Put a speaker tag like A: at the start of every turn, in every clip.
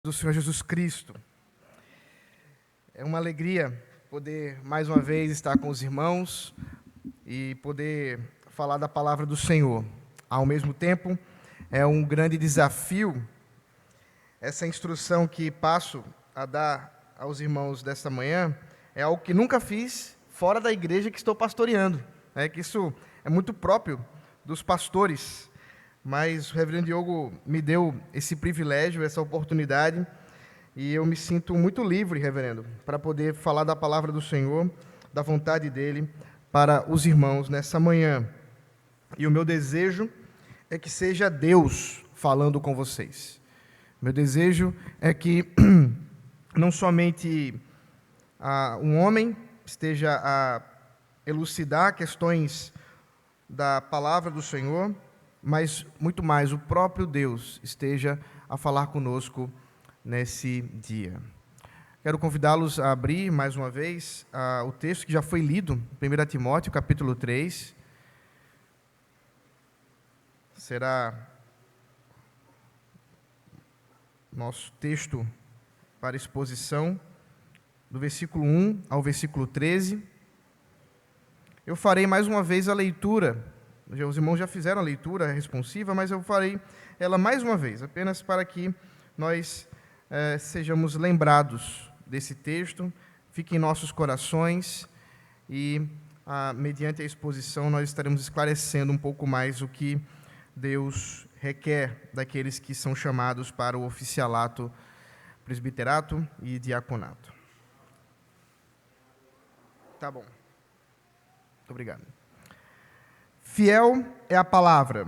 A: do Senhor Jesus Cristo. É uma alegria poder mais uma vez estar com os irmãos e poder falar da palavra do Senhor. Ao mesmo tempo, é um grande desafio essa instrução que passo a dar aos irmãos desta manhã. É algo que nunca fiz fora da igreja que estou pastoreando. Que isso é muito próprio dos pastores. Mas o reverendo Diogo me deu esse privilégio, essa oportunidade, e eu me sinto muito livre, reverendo, para poder falar da palavra do Senhor, da vontade dEle, para os irmãos nessa manhã. E o meu desejo é que seja Deus falando com vocês. Meu desejo é que não somente um homem esteja a elucidar questões da palavra do Senhor, mas muito mais, o próprio Deus esteja a falar conosco nesse dia. Quero convidá-los a abrir mais uma vez o texto que já foi lido, 1 Timóteo, capítulo 3. Será nosso texto para exposição, do versículo 1 ao versículo 13. Eu farei mais uma vez a leitura. Os irmãos já fizeram a leitura responsiva, mas eu farei ela mais uma vez, apenas para que nós sejamos lembrados desse texto, fique em nossos corações e, mediante a exposição, nós estaremos esclarecendo um pouco mais o que Deus requer daqueles que são chamados para o oficialato, presbiterato e diaconato. Tá bom. Muito obrigado. Fiel é a palavra.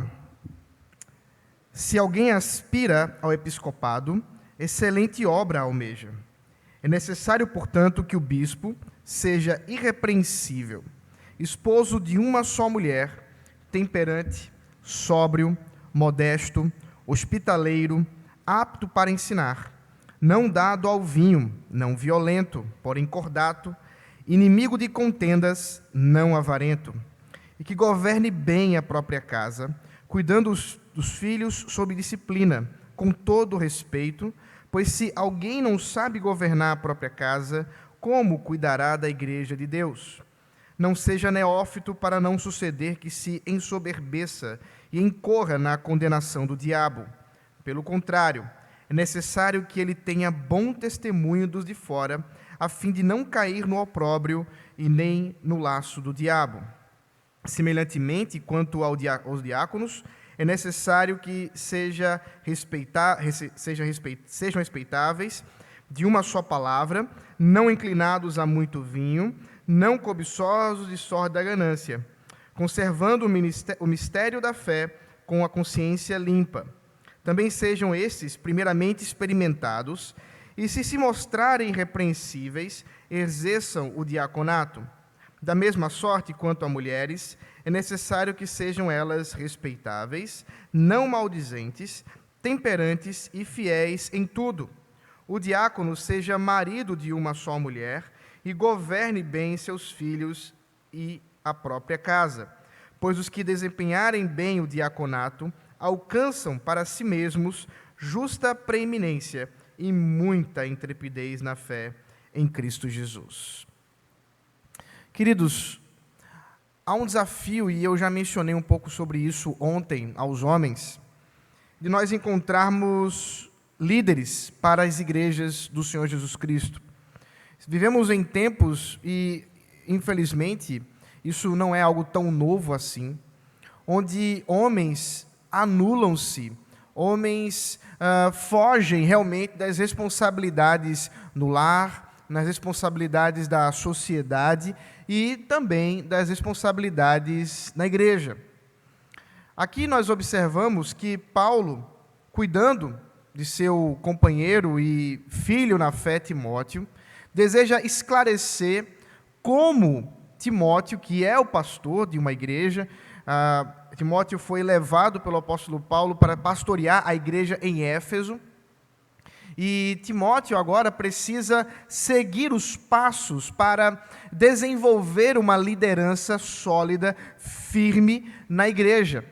A: Se alguém aspira ao episcopado, excelente obra almeja. É necessário, portanto, que o bispo seja irrepreensível, esposo de uma só mulher, temperante, sóbrio, modesto, hospitaleiro, apto para ensinar, não dado ao vinho, não violento, porém cordato, inimigo de contendas, não avarento, e que governe bem a própria casa, cuidando dos filhos sob disciplina, com todo respeito, pois se alguém não sabe governar a própria casa, como cuidará da igreja de Deus? Não seja neófito para não suceder que se ensoberbeça e incorra na condenação do diabo. Pelo contrário, é necessário que ele tenha bom testemunho dos de fora, a fim de não cair no opróbrio e nem no laço do diabo. Semelhantemente, quanto aos diáconos, é necessário que sejam respeitáveis, de uma só palavra, não inclinados a muito vinho, não cobiçosos de sorte da ganância, conservando o mistério da fé com a consciência limpa. Também sejam estes primeiramente experimentados, e se mostrarem irrepreensíveis, exerçam o diaconato. Da mesma sorte quanto a mulheres, é necessário que sejam elas respeitáveis, não maldizentes, temperantes e fiéis em tudo. O diácono seja marido de uma só mulher e governe bem seus filhos e a própria casa, pois os que desempenharem bem o diaconato alcançam para si mesmos justa preeminência e muita intrepidez na fé em Cristo Jesus. Queridos, há um desafio, e eu já mencionei um pouco sobre isso ontem aos homens, de nós encontrarmos líderes para as igrejas do Senhor Jesus Cristo. Vivemos em tempos, e infelizmente, isso não é algo tão novo assim, onde homens anulam-se, homens fogem realmente das responsabilidades no lar, nas responsabilidades da sociedade e também das responsabilidades na igreja. Aqui nós observamos que Paulo, cuidando de seu companheiro e filho na fé, Timóteo, deseja esclarecer como Timóteo, que é o pastor de uma igreja, Timóteo foi levado pelo apóstolo Paulo para pastorear a igreja em Éfeso, e Timóteo agora precisa seguir os passos para desenvolver uma liderança sólida, firme na igreja.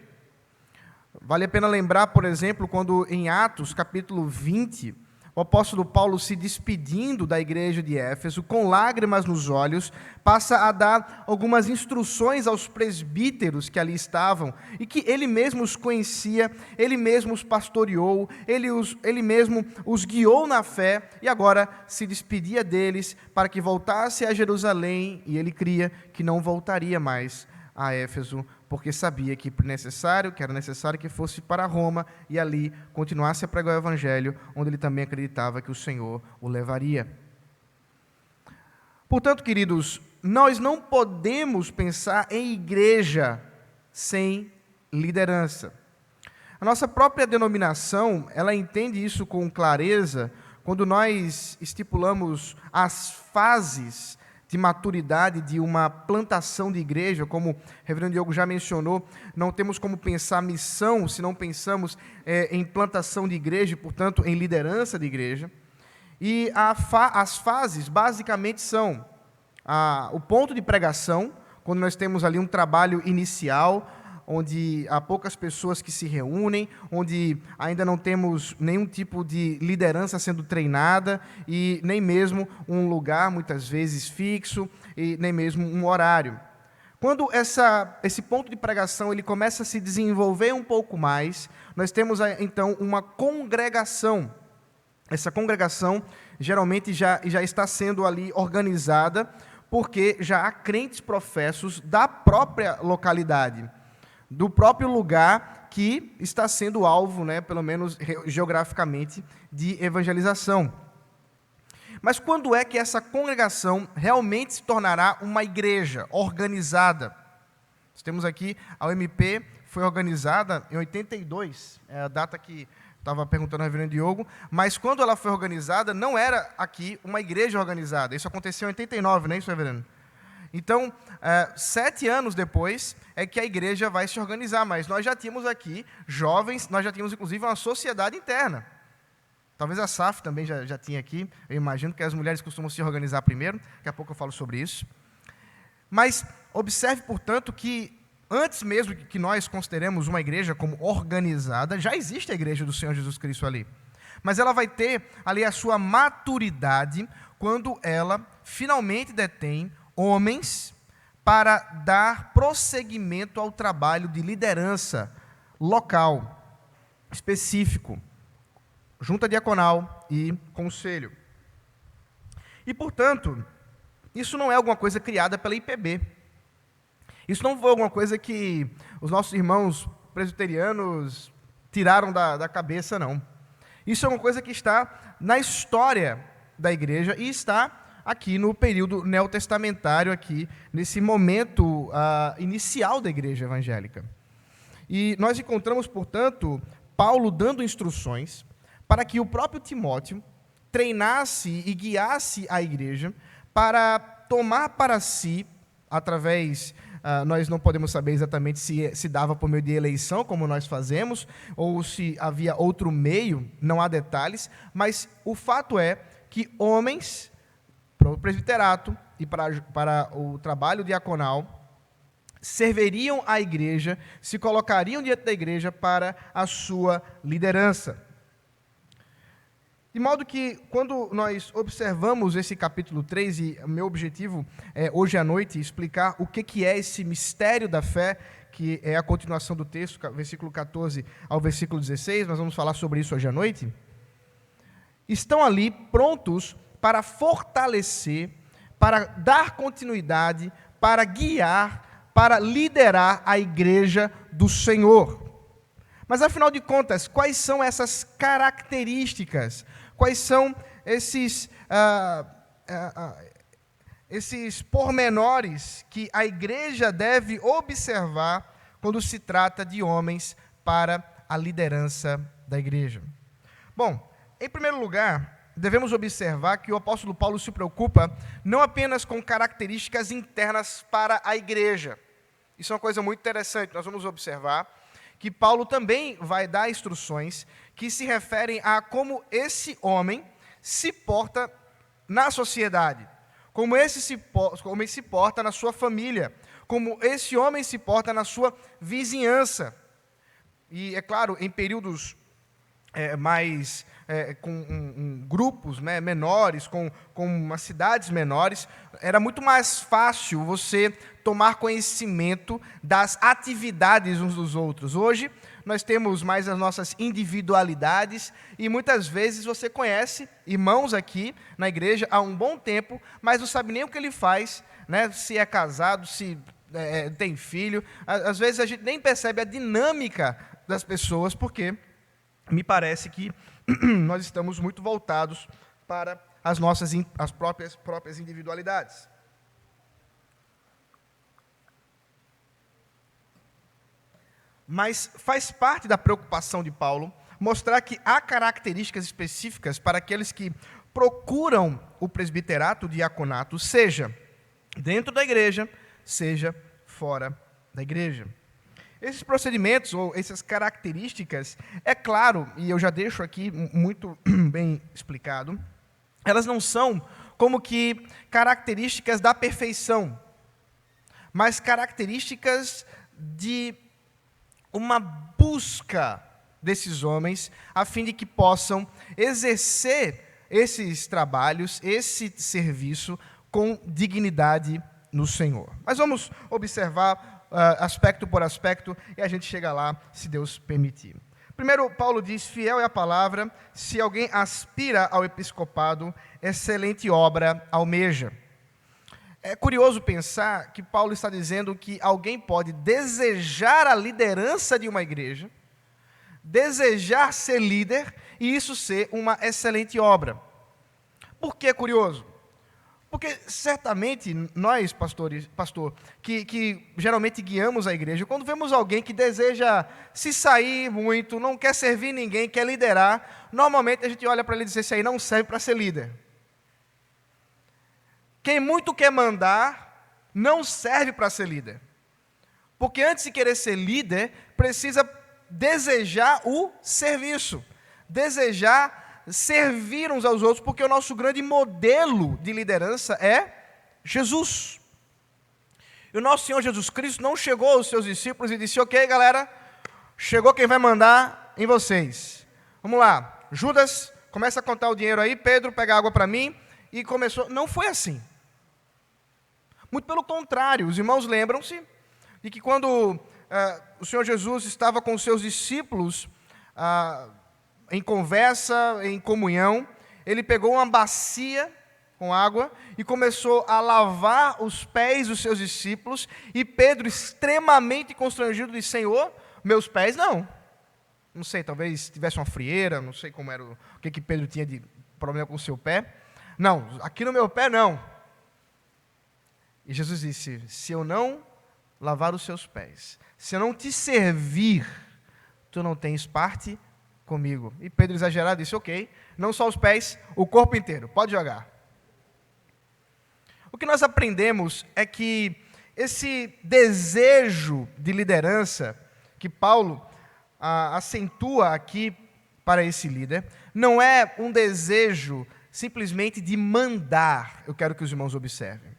A: Vale a pena lembrar, por exemplo, quando em Atos, capítulo 20, o apóstolo Paulo, se despedindo da igreja de Éfeso, com lágrimas nos olhos, passa a dar algumas instruções aos presbíteros que ali estavam, e que ele mesmo os conhecia, ele mesmo os pastoreou, ele mesmo os guiou na fé, e agora se despedia deles para que voltasse a Jerusalém, e ele cria que não voltaria mais a Éfeso, porque sabia que era necessário que fosse para Roma e ali continuasse a pregar o evangelho, onde ele também acreditava que o Senhor o levaria. Portanto, queridos, nós não podemos pensar em igreja sem liderança. A nossa própria denominação, ela entende isso com clareza quando nós estipulamos as fases de maturidade de uma plantação de igreja. Como o reverendo Diogo já mencionou, não temos como pensar missão se não pensamos em plantação de igreja, e, portanto, em liderança de igreja. E as fases, basicamente, são o ponto de pregação, quando nós temos ali um trabalho inicial, onde há poucas pessoas que se reúnem, onde ainda não temos nenhum tipo de liderança sendo treinada, e nem mesmo um lugar, muitas vezes, fixo, e nem mesmo um horário. Quando esse ponto de pregação ele começa a se desenvolver um pouco mais, nós temos, então, uma congregação. Essa congregação, geralmente, já está sendo ali organizada, porque já há crentes professos da própria localidade, do próprio lugar que está sendo alvo, pelo menos geograficamente, de evangelização. Mas quando é que essa congregação realmente se tornará uma igreja organizada? Nós temos aqui, a UMP foi organizada em 82, é a data que estava perguntando ao reverendo Diogo, mas quando ela foi organizada, não era aqui uma igreja organizada. Isso aconteceu em 89, não é isso, reverendo? Então, 7 anos depois é que a igreja vai se organizar, mas nós já tínhamos aqui jovens, nós já tínhamos inclusive uma sociedade interna. Talvez a SAF também já tinha aqui, eu imagino que as mulheres costumam se organizar primeiro, daqui a pouco eu falo sobre isso. Mas observe, portanto, que antes mesmo que nós consideremos uma igreja como organizada, já existe a igreja do Senhor Jesus Cristo ali. Mas ela vai ter ali a sua maturidade quando ela finalmente detém homens para dar prosseguimento ao trabalho de liderança local, específico, junta diaconal e conselho. E, portanto, isso não é alguma coisa criada pela IPB. Isso não foi alguma coisa que os nossos irmãos presbiterianos tiraram da cabeça, não. Isso é uma coisa que está na história da igreja e está aqui no período neotestamentário, aqui nesse momento inicial da igreja evangélica. E nós encontramos, portanto, Paulo dando instruções para que o próprio Timóteo treinasse e guiasse a igreja para tomar para si, através, nós não podemos saber exatamente se dava por meio de eleição, como nós fazemos, ou se havia outro meio, não há detalhes, mas o fato é que homens, para o presbiterato e para o trabalho diaconal, serviriam a igreja, se colocariam diante da igreja para a sua liderança. De modo que, quando nós observamos esse capítulo 3, e o meu objetivo é, hoje à noite, explicar o que é esse mistério da fé, que é a continuação do texto, versículo 14 ao versículo 16, nós vamos falar sobre isso hoje à noite, estão ali prontos para fortalecer, para dar continuidade, para guiar, para liderar a igreja do Senhor. Mas, afinal de contas, quais são essas características? Quais são esses pormenores que a igreja deve observar quando se trata de homens para a liderança da igreja? Bom, em primeiro lugar, devemos observar que o apóstolo Paulo se preocupa não apenas com características internas para a igreja. Isso é uma coisa muito interessante. Nós vamos observar que Paulo também vai dar instruções que se referem a como esse homem se porta na sociedade, como esse homem se porta na sua família, como esse homem se porta na sua vizinhança. E, é claro, em períodos mais com grupos, né, menores, com umas cidades menores, era muito mais fácil você tomar conhecimento das atividades uns dos outros. Hoje, nós temos mais as nossas individualidades e muitas vezes você conhece irmãos aqui na igreja há um bom tempo, mas não sabe nem o que ele faz, né, se é casado, se tem filho. Às vezes a gente nem percebe a dinâmica das pessoas, porque me parece que nós estamos muito voltados para as próprias individualidades. Mas faz parte da preocupação de Paulo mostrar que há características específicas para aqueles que procuram o presbiterato, o diaconato, seja dentro da igreja, seja fora da igreja. Esses procedimentos ou essas características, é claro, e eu já deixo aqui muito bem explicado, elas não são como que características da perfeição, mas características de uma busca desses homens, a fim de que possam exercer esses trabalhos, esse serviço, com dignidade no Senhor. Mas vamos observar aspecto por aspecto, e a gente chega lá, se Deus permitir. Primeiro, Paulo diz, fiel é a palavra, se alguém aspira ao episcopado, excelente obra almeja. É curioso pensar que Paulo está dizendo que alguém pode desejar a liderança de uma igreja, desejar ser líder, e isso ser uma excelente obra. Por que é curioso? Porque certamente nós, pastor, que geralmente guiamos a igreja, quando vemos alguém que deseja se sair muito, não quer servir ninguém, quer liderar, normalmente a gente olha para ele e diz, esse aí não serve para ser líder. Quem muito quer mandar, não serve para ser líder. Porque antes de querer ser líder, precisa desejar o serviço, desejar servir uns aos outros, porque o nosso grande modelo de liderança é Jesus. E o nosso Senhor Jesus Cristo não chegou aos seus discípulos e disse, ok, galera, chegou quem vai mandar em vocês. Vamos lá, Judas, começa a contar o dinheiro aí, Pedro, pega água para mim, e começou. Não foi assim. Muito pelo contrário, os irmãos lembram-se de que quando o Senhor Jesus estava com os seus discípulos, em conversa, em comunhão, ele pegou uma bacia com água e começou a lavar os pés dos seus discípulos, e Pedro, extremamente constrangido, disse, Senhor, meus pés não. Não sei, talvez tivesse uma frieira, não sei como era, o que Pedro tinha de problema com o seu pé. Não, aqui no meu pé não. E Jesus disse, se eu não lavar os seus pés, se eu não te servir, tu não tens parte comigo. E Pedro, exagerado, disse, ok, não só os pés, o corpo inteiro, pode jogar. O que nós aprendemos é que esse desejo de liderança que Paulo acentua aqui para esse líder, não é um desejo simplesmente de mandar, eu quero que os irmãos observem,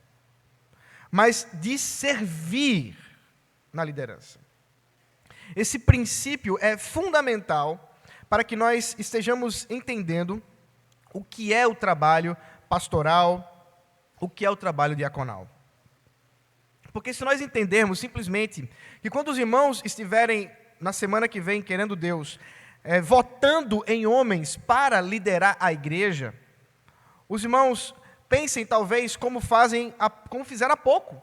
A: mas de servir na liderança. Esse princípio é fundamental para que nós estejamos entendendo o que é o trabalho pastoral, o que é o trabalho diaconal. Porque se nós entendermos simplesmente que quando os irmãos estiverem na semana que vem, querendo Deus, votando em homens para liderar a igreja, os irmãos pensem talvez como fizeram há pouco,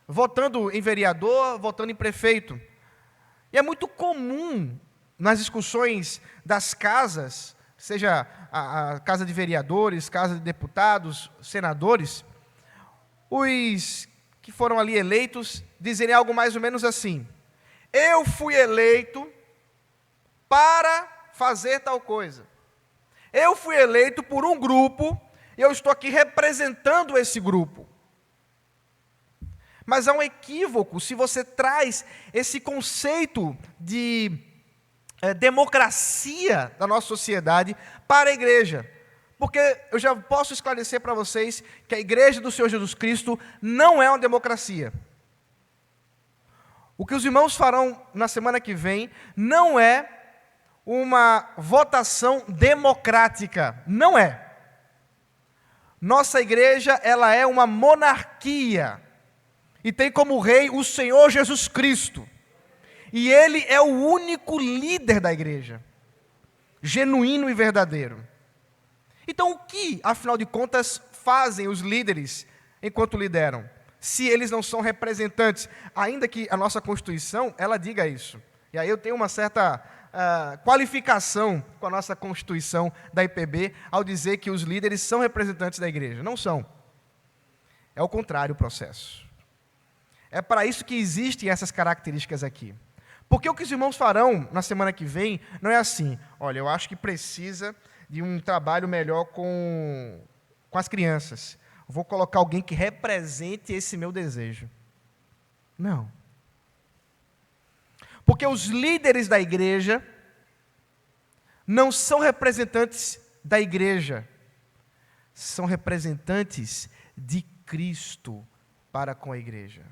A: votando em vereador, votando em prefeito. E é muito comum nas discussões das casas, seja a casa de vereadores, casa de deputados, senadores, os que foram ali eleitos dizerem algo mais ou menos assim, eu fui eleito para fazer tal coisa. Eu fui eleito por um grupo, e eu estou aqui representando esse grupo. Mas há um equívoco se você traz esse conceito de democracia da nossa sociedade para a igreja. Porque eu já posso esclarecer para vocês que a igreja do Senhor Jesus Cristo não é uma democracia. O que os irmãos farão na semana que vem não é uma votação democrática. Não é. Nossa igreja, ela é uma monarquia. E tem como rei o Senhor Jesus Cristo. E Ele é o único líder da igreja. Genuíno e verdadeiro. Então, o que, afinal de contas, fazem os líderes enquanto lideram? Se eles não são representantes, ainda que a nossa Constituição, ela diga isso. E aí eu tenho uma certa qualificação com a nossa Constituição da IPB, ao dizer que os líderes são representantes da igreja. Não são. É o contrário o processo. É para isso que existem essas características aqui. Porque o que os irmãos farão na semana que vem não é assim, olha, eu acho que precisa de um trabalho melhor com as crianças. Vou colocar alguém que represente esse meu desejo. Não. Porque os líderes da igreja não são representantes da igreja, são representantes de Cristo para com a igreja.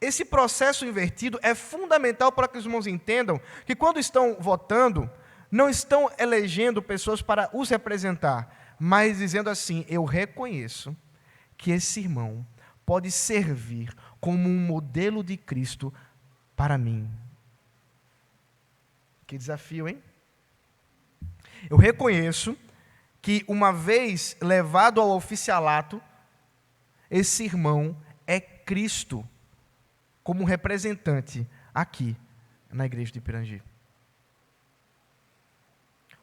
A: Esse processo invertido é fundamental para que os irmãos entendam que quando estão votando, não estão elegendo pessoas para os representar, mas dizendo assim, eu reconheço que esse irmão pode servir como um modelo de Cristo para mim. Que desafio, hein? Eu reconheço que uma vez levado ao oficialato, esse irmão é Cristo como representante aqui na igreja de Pirangi.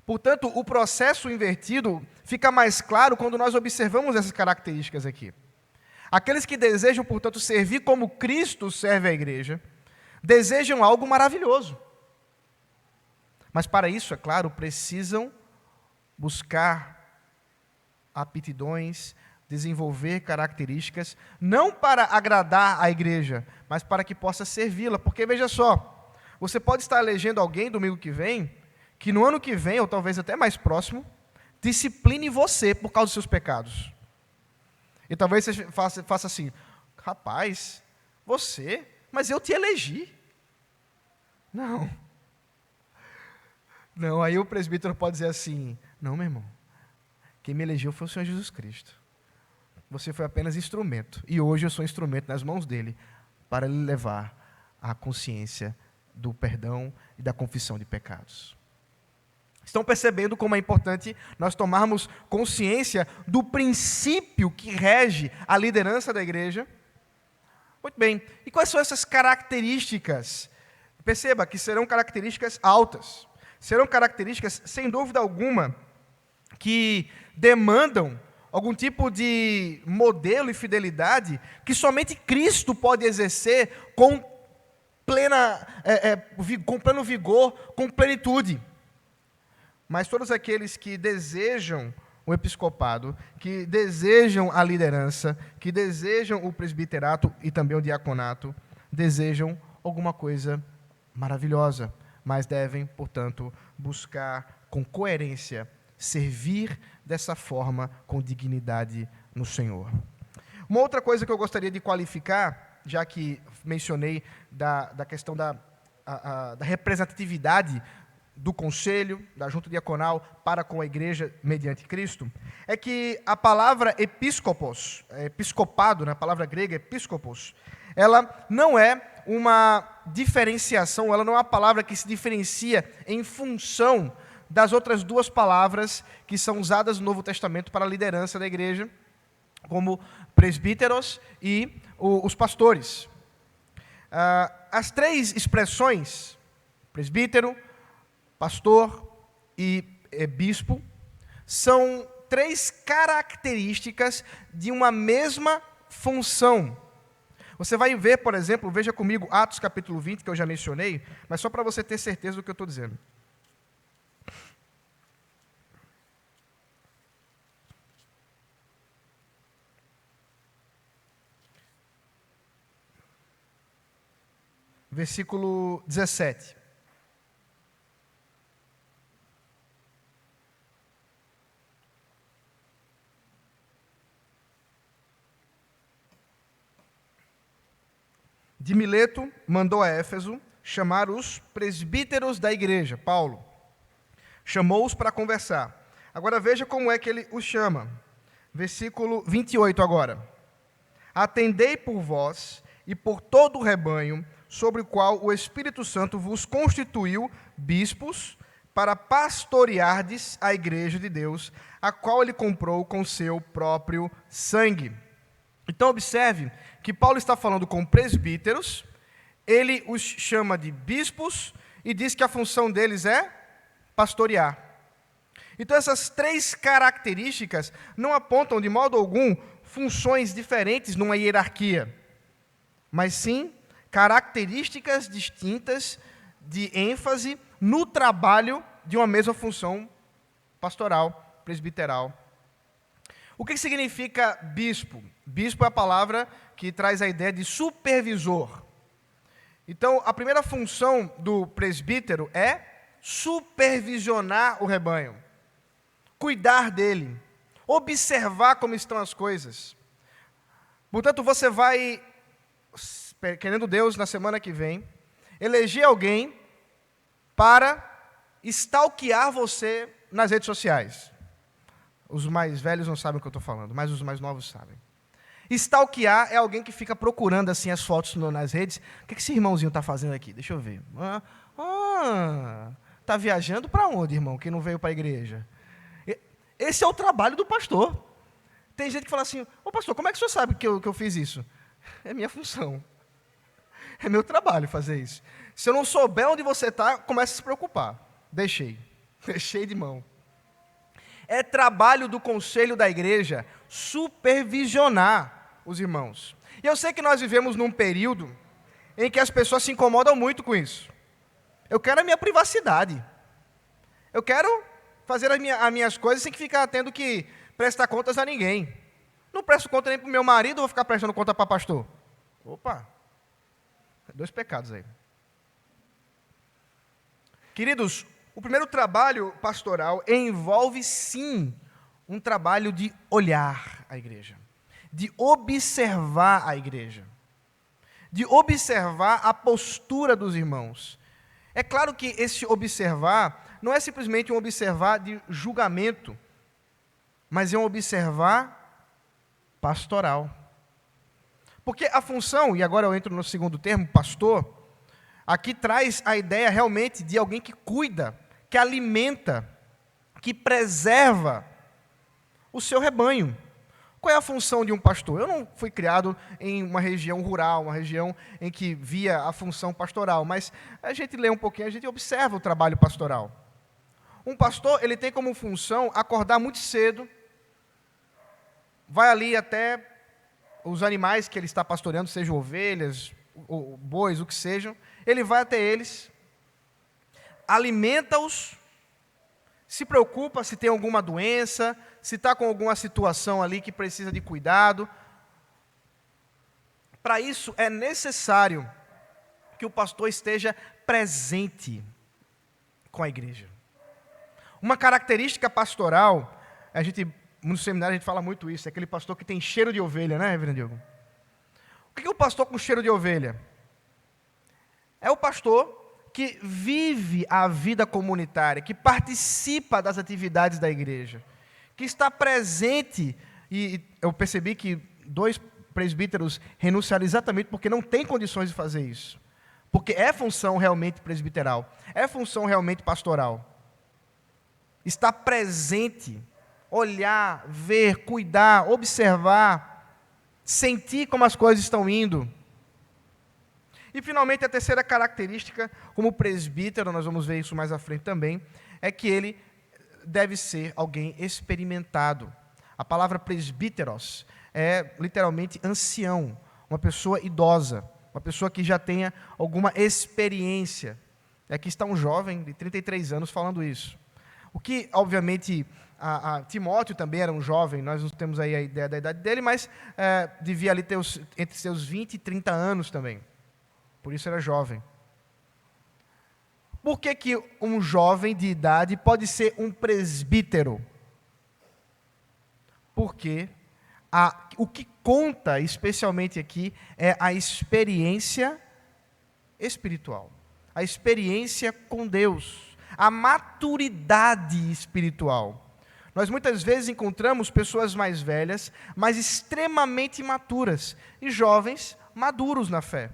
A: Portanto, o processo invertido fica mais claro quando nós observamos essas características aqui. Aqueles que desejam, portanto, servir como Cristo serve a igreja, desejam algo maravilhoso. Mas para isso, é claro, precisam buscar aptidões, desenvolver características, não para agradar a igreja, mas para que possa servi-la. Porque, veja só, você pode estar elegendo alguém domingo que vem, que no ano que vem, ou talvez até mais próximo, discipline você por causa dos seus pecados. E talvez você faça assim, rapaz, você, mas eu te elegi. Não, aí o presbítero pode dizer assim, não, meu irmão, quem me elegeu foi o Senhor Jesus Cristo. Você foi apenas instrumento, e hoje eu sou instrumento nas mãos dele, para lhe levar à consciência do perdão e da confissão de pecados. Estão percebendo como é importante nós tomarmos consciência do princípio que rege a liderança da igreja? Muito bem, e quais são essas características? Perceba que serão características altas, serão características, sem dúvida alguma, que demandam algum tipo de modelo e fidelidade que somente Cristo pode exercer com pleno vigor, com plenitude. Mas todos aqueles que desejam o episcopado, que desejam a liderança, que desejam o presbiterato e também o diaconato, desejam alguma coisa maravilhosa, mas devem, portanto, buscar com coerência servir dessa forma com dignidade no Senhor. Uma outra coisa que eu gostaria de qualificar, já que mencionei da questão da representatividade do conselho, da junta diaconal para com a igreja mediante Cristo, é que a palavra episcopos, episcopado, na palavra grega episcopos, ela não é uma diferenciação, ela não é uma palavra que se diferencia em função das outras duas palavras que são usadas no Novo Testamento para a liderança da igreja, como presbíteros e os pastores. As três expressões, presbítero, pastor e bispo, são três características de uma mesma função. Você vai ver, por exemplo, veja comigo Atos capítulo 20, que eu já mencionei, mas só para você ter certeza do que eu estou dizendo. Versículo 17. De Mileto mandou a Éfeso chamar os presbíteros da igreja, Paulo, Chamou-os para conversar. Agora veja como é que ele os chama. Versículo 28 agora. Atendei por vós e por todo o rebanho, sobre o qual o Espírito Santo vos constituiu bispos, para pastoreardes a igreja de Deus, a qual ele comprou com seu próprio sangue. Então observe que Paulo está falando com presbíteros, ele os chama de bispos e diz que a função deles é pastorear. Então essas três características não apontam de modo algum funções diferentes numa hierarquia, mas sim características distintas de ênfase no trabalho de uma mesma função pastoral, presbiteral. O que significa bispo? Bispo é a palavra que traz a ideia de supervisor. Então, a primeira função do presbítero é supervisionar o rebanho, cuidar dele, observar como estão as coisas. Portanto, você vai, querendo Deus, na semana que vem, eleger alguém para stalkear você nas redes sociais. Os mais velhos não sabem o que eu estou falando, mas os mais novos sabem. Stalkear é alguém que fica procurando assim as fotos nas redes. O que esse irmãozinho está fazendo aqui? Deixa eu ver. Está viajando para onde, irmão, que não veio para a igreja? Esse é o trabalho do pastor. Tem gente que fala assim, ô pastor, como é que o senhor sabe que eu fiz isso? É minha função. É meu trabalho fazer isso. Se eu não souber onde você está, começa a se preocupar. Deixei de mão. É trabalho do conselho da igreja supervisionar os irmãos. E eu sei que nós vivemos num período em que as pessoas se incomodam muito com isso. Eu quero a minha privacidade. Eu quero fazer as minhas coisas sem que ficar tendo que prestar contas a ninguém. Não presto conta nem para o meu marido, vou ficar prestando conta para pastor. Opa, 2 pecados aí. Queridos, o primeiro trabalho pastoral envolve, sim, um trabalho de olhar a igreja, de observar a igreja, de observar a postura dos irmãos. É claro que esse observar não é simplesmente um observar de julgamento, mas é um observar pastoral. Porque a função, e agora eu entro no segundo termo, pastor, aqui traz a ideia realmente de alguém que cuida, que alimenta, que preserva o seu rebanho. Qual é a função de um pastor? Eu não fui criado em uma região rural, uma região em que via a função pastoral, mas a gente lê um pouquinho, a gente observa o trabalho pastoral. Um pastor, ele tem como função acordar muito cedo, vai ali até os animais que ele está pastoreando, sejam ovelhas, ou bois, o que sejam, ele vai até eles, alimenta-os, se preocupa se tem alguma doença, se está com alguma situação ali que precisa de cuidado. Para isso é necessário que o pastor esteja presente com a igreja. Uma característica pastoral, no seminário a gente fala muito isso, é aquele pastor que tem cheiro de ovelha, né, Reverendo Diogo? O que é o pastor com cheiro de ovelha? É o pastor que vive a vida comunitária, que participa das atividades da igreja, que está presente, e eu percebi que 2 presbíteros renunciaram exatamente porque não têm condições de fazer isso, porque é função realmente presbiteral, é função realmente pastoral. Está presente, olhar, ver, cuidar, observar, sentir como as coisas estão indo. E, finalmente, a terceira característica, como presbítero, nós vamos ver isso mais à frente também, é que ele deve ser alguém experimentado. A palavra presbíteros é, literalmente, ancião, uma pessoa idosa, uma pessoa que já tenha alguma experiência. Aqui está um jovem de 33 anos falando isso. O que, obviamente, Timóteo também era um jovem, nós não temos aí a ideia da idade dele, mas devia ali ter entre seus 20 e 30 anos também. Por isso era jovem. Por que um jovem de idade pode ser um presbítero? Porque o que conta, especialmente aqui, é a experiência espiritual. A experiência com Deus. a maturidade espiritual. Nós muitas vezes encontramos pessoas mais velhas, mas extremamente imaturas, e jovens maduros na fé.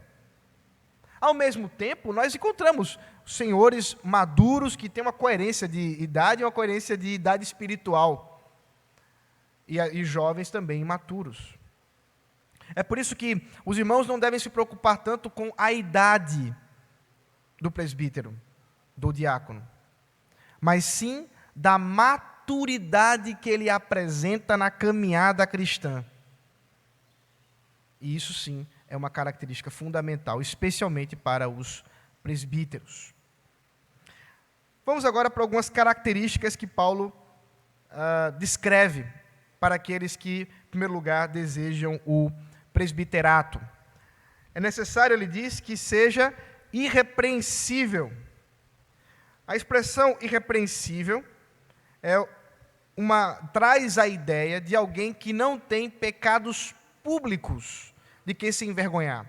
A: Ao mesmo tempo, nós encontramos senhores maduros que têm uma coerência de idade e uma coerência de idade espiritual, e jovens também imaturos. É por isso que os irmãos não devem se preocupar tanto com a idade do presbítero, do diácono, mas sim da maturidade que ele apresenta na caminhada cristã. E isso sim é uma característica fundamental, especialmente para os presbíteros. Vamos agora para algumas características que Paulo descreve para aqueles que, em primeiro lugar, desejam o presbiterato. É necessário, ele diz, que seja irrepreensível. A expressão irrepreensível traz a ideia de alguém que não tem pecados públicos de que se envergonhar.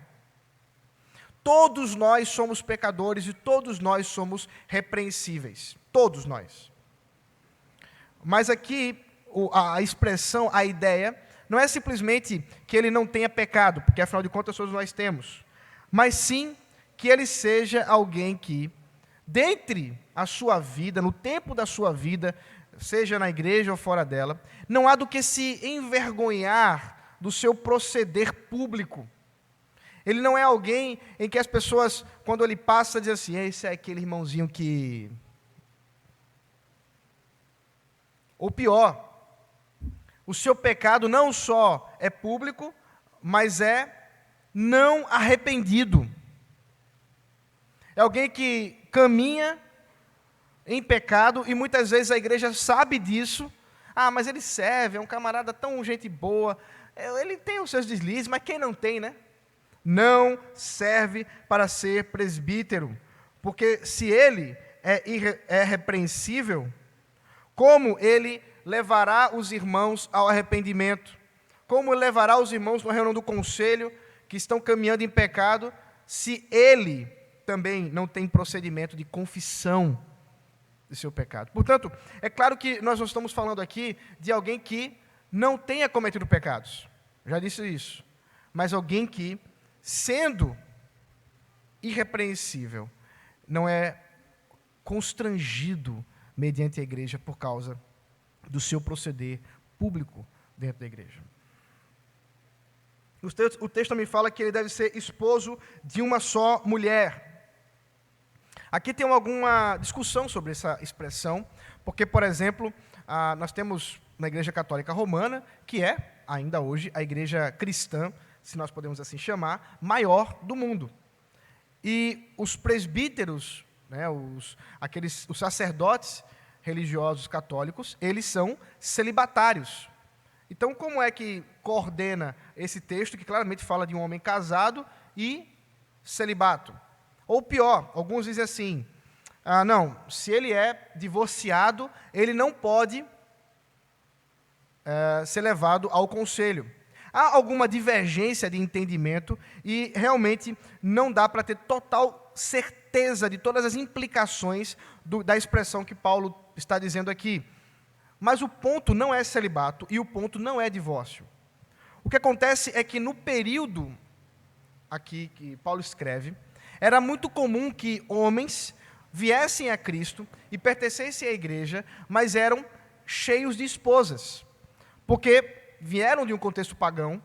A: Todos nós somos pecadores e todos nós somos repreensíveis. Todos nós. Mas aqui, a expressão, a ideia, não é simplesmente que ele não tenha pecado, porque afinal de contas todos nós temos, mas sim que ele seja alguém que, dentre a sua vida, no tempo da sua vida, seja na igreja ou fora dela, não há do que se envergonhar do seu proceder público. Ele não é alguém em que as pessoas, quando ele passa, dizem assim, esse é aquele irmãozinho que... Ou pior, o seu pecado não só é público, mas é não arrependido. É alguém que caminha em pecado e muitas vezes a igreja sabe disso. Ah, mas ele serve, é um camarada tão gente boa. Ele tem os seus deslizes, mas quem não tem, né? Não serve para ser presbítero. Porque se ele é repreensível, como ele levará os irmãos ao arrependimento? Como levará os irmãos na reunião do conselho que estão caminhando em pecado, se ele também não tem procedimento de confissão de seu pecado? Portanto, é claro que nós não estamos falando aqui de alguém que não tenha cometido pecados. Já disse isso. Mas alguém que, sendo irrepreensível, não é constrangido mediante a igreja por causa do seu proceder público dentro da igreja. O texto também fala que ele deve ser esposo de uma só mulher. Aqui tem alguma discussão sobre essa expressão, porque, por exemplo, nós temos na Igreja Católica Romana, que é, ainda hoje, a igreja cristã, se nós podemos assim chamar, maior do mundo. E os presbíteros, né, os sacerdotes religiosos católicos, eles são celibatários. Então, como é que coordena esse texto, que claramente fala de um homem casado e celibato? Ou pior, alguns dizem assim, não, se ele é divorciado, ele não pode ser levado ao conselho. Há alguma divergência de entendimento e realmente não dá para ter total certeza de todas as implicações da expressão que Paulo está dizendo aqui. Mas o ponto não é celibato e o ponto não é divórcio. O que acontece é que no período aqui que Paulo escreve, era muito comum que homens viessem a Cristo e pertencessem à igreja, mas eram cheios de esposas, porque vieram de um contexto pagão,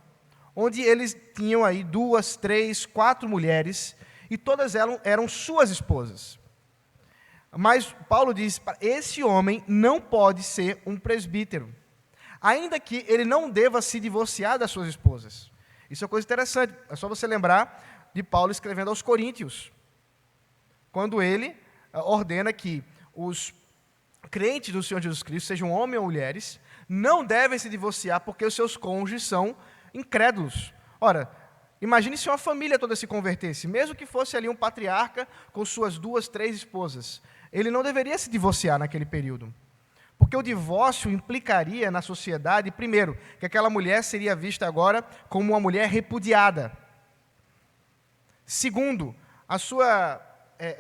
A: onde eles tinham aí 2, 3, 4 mulheres, e todas elas eram suas esposas. Mas Paulo diz, esse homem não pode ser um presbítero, ainda que ele não deva se divorciar das suas esposas. Isso é uma coisa interessante, é só você lembrar de Paulo escrevendo aos Coríntios, quando ele ordena que os crentes do Senhor Jesus Cristo, sejam homens ou mulheres, não devem se divorciar porque os seus cônjuges são incrédulos. Ora, imagine se uma família toda se convertesse, mesmo que fosse ali um patriarca com suas 2, 3 esposas. Ele não deveria se divorciar naquele período. Porque o divórcio implicaria na sociedade, primeiro, que aquela mulher seria vista agora como uma mulher repudiada. Segundo,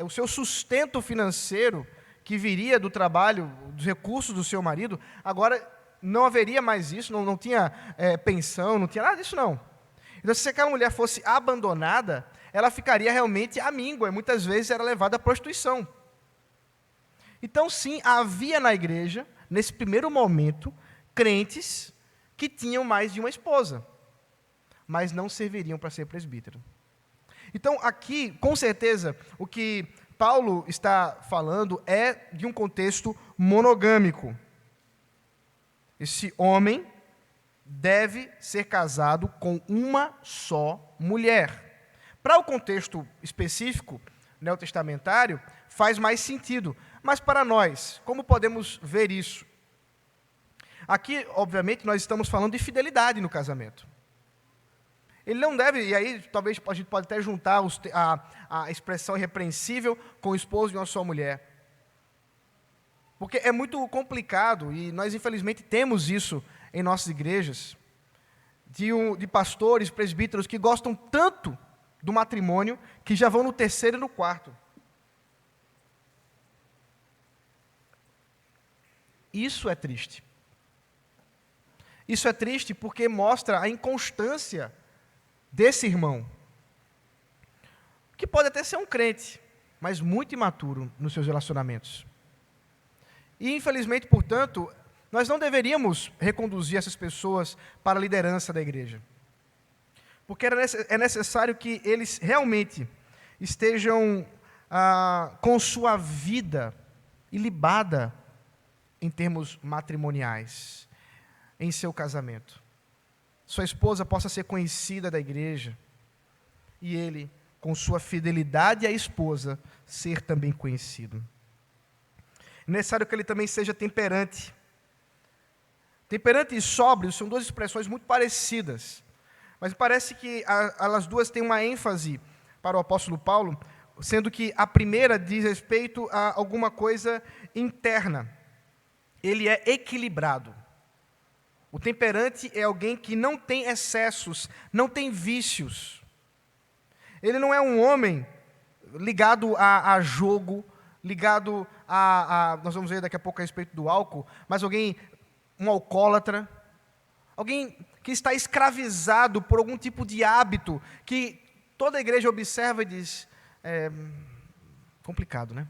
A: o seu sustento financeiro, que viria do trabalho, dos recursos do seu marido, agora não haveria mais isso, não tinha pensão, não tinha nada disso não. Então, se aquela mulher fosse abandonada, ela ficaria realmente à míngua, e muitas vezes era levada à prostituição. Então, sim, havia na igreja, nesse primeiro momento, crentes que tinham mais de uma esposa, mas não serviriam para ser presbítero. Então, aqui, com certeza, o que Paulo está falando é de um contexto monogâmico. Esse homem deve ser casado com uma só mulher. Para o contexto específico, neotestamentário, faz mais sentido. Mas para nós, como podemos ver isso? Aqui, obviamente, nós estamos falando de fidelidade no casamento. Ele não deve, e aí talvez a gente pode até juntar a expressão irrepreensível com o esposo de uma só mulher. Porque é muito complicado, e nós infelizmente temos isso em nossas igrejas, de pastores, presbíteros que gostam tanto do matrimônio, que já vão no terceiro e no quarto. Isso é triste. Isso é triste porque mostra a inconstância desse irmão, que pode até ser um crente, mas muito imaturo nos seus relacionamentos. E, infelizmente, portanto, nós não deveríamos reconduzir essas pessoas para a liderança da igreja. Porque é necessário que eles realmente estejam com sua vida ilibada em termos matrimoniais, em seu casamento. Sua esposa possa ser conhecida da igreja e ele, com sua fidelidade à esposa, ser também conhecido. É necessário que ele também seja temperante. Temperante e sóbrio são duas expressões muito parecidas, mas parece que elas duas têm uma ênfase para o apóstolo Paulo, sendo que a primeira diz respeito a alguma coisa interna. Ele é equilibrado. O temperante é alguém que não tem excessos, não tem vícios. Ele não é um homem ligado a jogo, ligado nós vamos ver daqui a pouco a respeito do álcool, mas um alcoólatra, alguém que está escravizado por algum tipo de hábito, que toda a igreja observa e diz, complicado, né?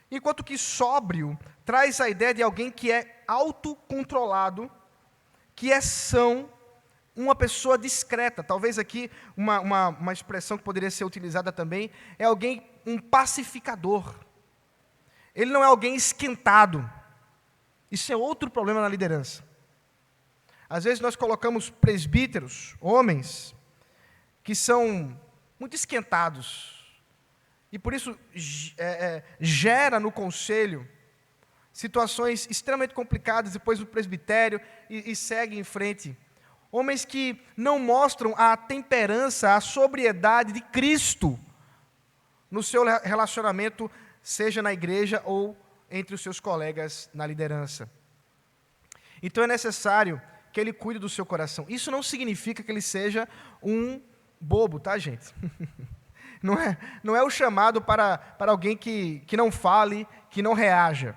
A: Enquanto que sóbrio traz a ideia de alguém que é autocontrolado, que é são, uma pessoa discreta. Talvez aqui uma expressão que poderia ser utilizada também é alguém, um pacificador. Ele não é alguém esquentado. Isso é outro problema na liderança. Às vezes nós colocamos presbíteros, homens, que são muito esquentados. E por isso gera no conselho situações extremamente complicadas, depois no presbitério, e segue em frente. Homens que não mostram a temperança, a sobriedade de Cristo no seu relacionamento, seja na igreja ou entre os seus colegas na liderança. Então é necessário que ele cuide do seu coração. Isso não significa que ele seja um bobo, tá, gente? Não é o chamado para alguém que não fale, que não reaja.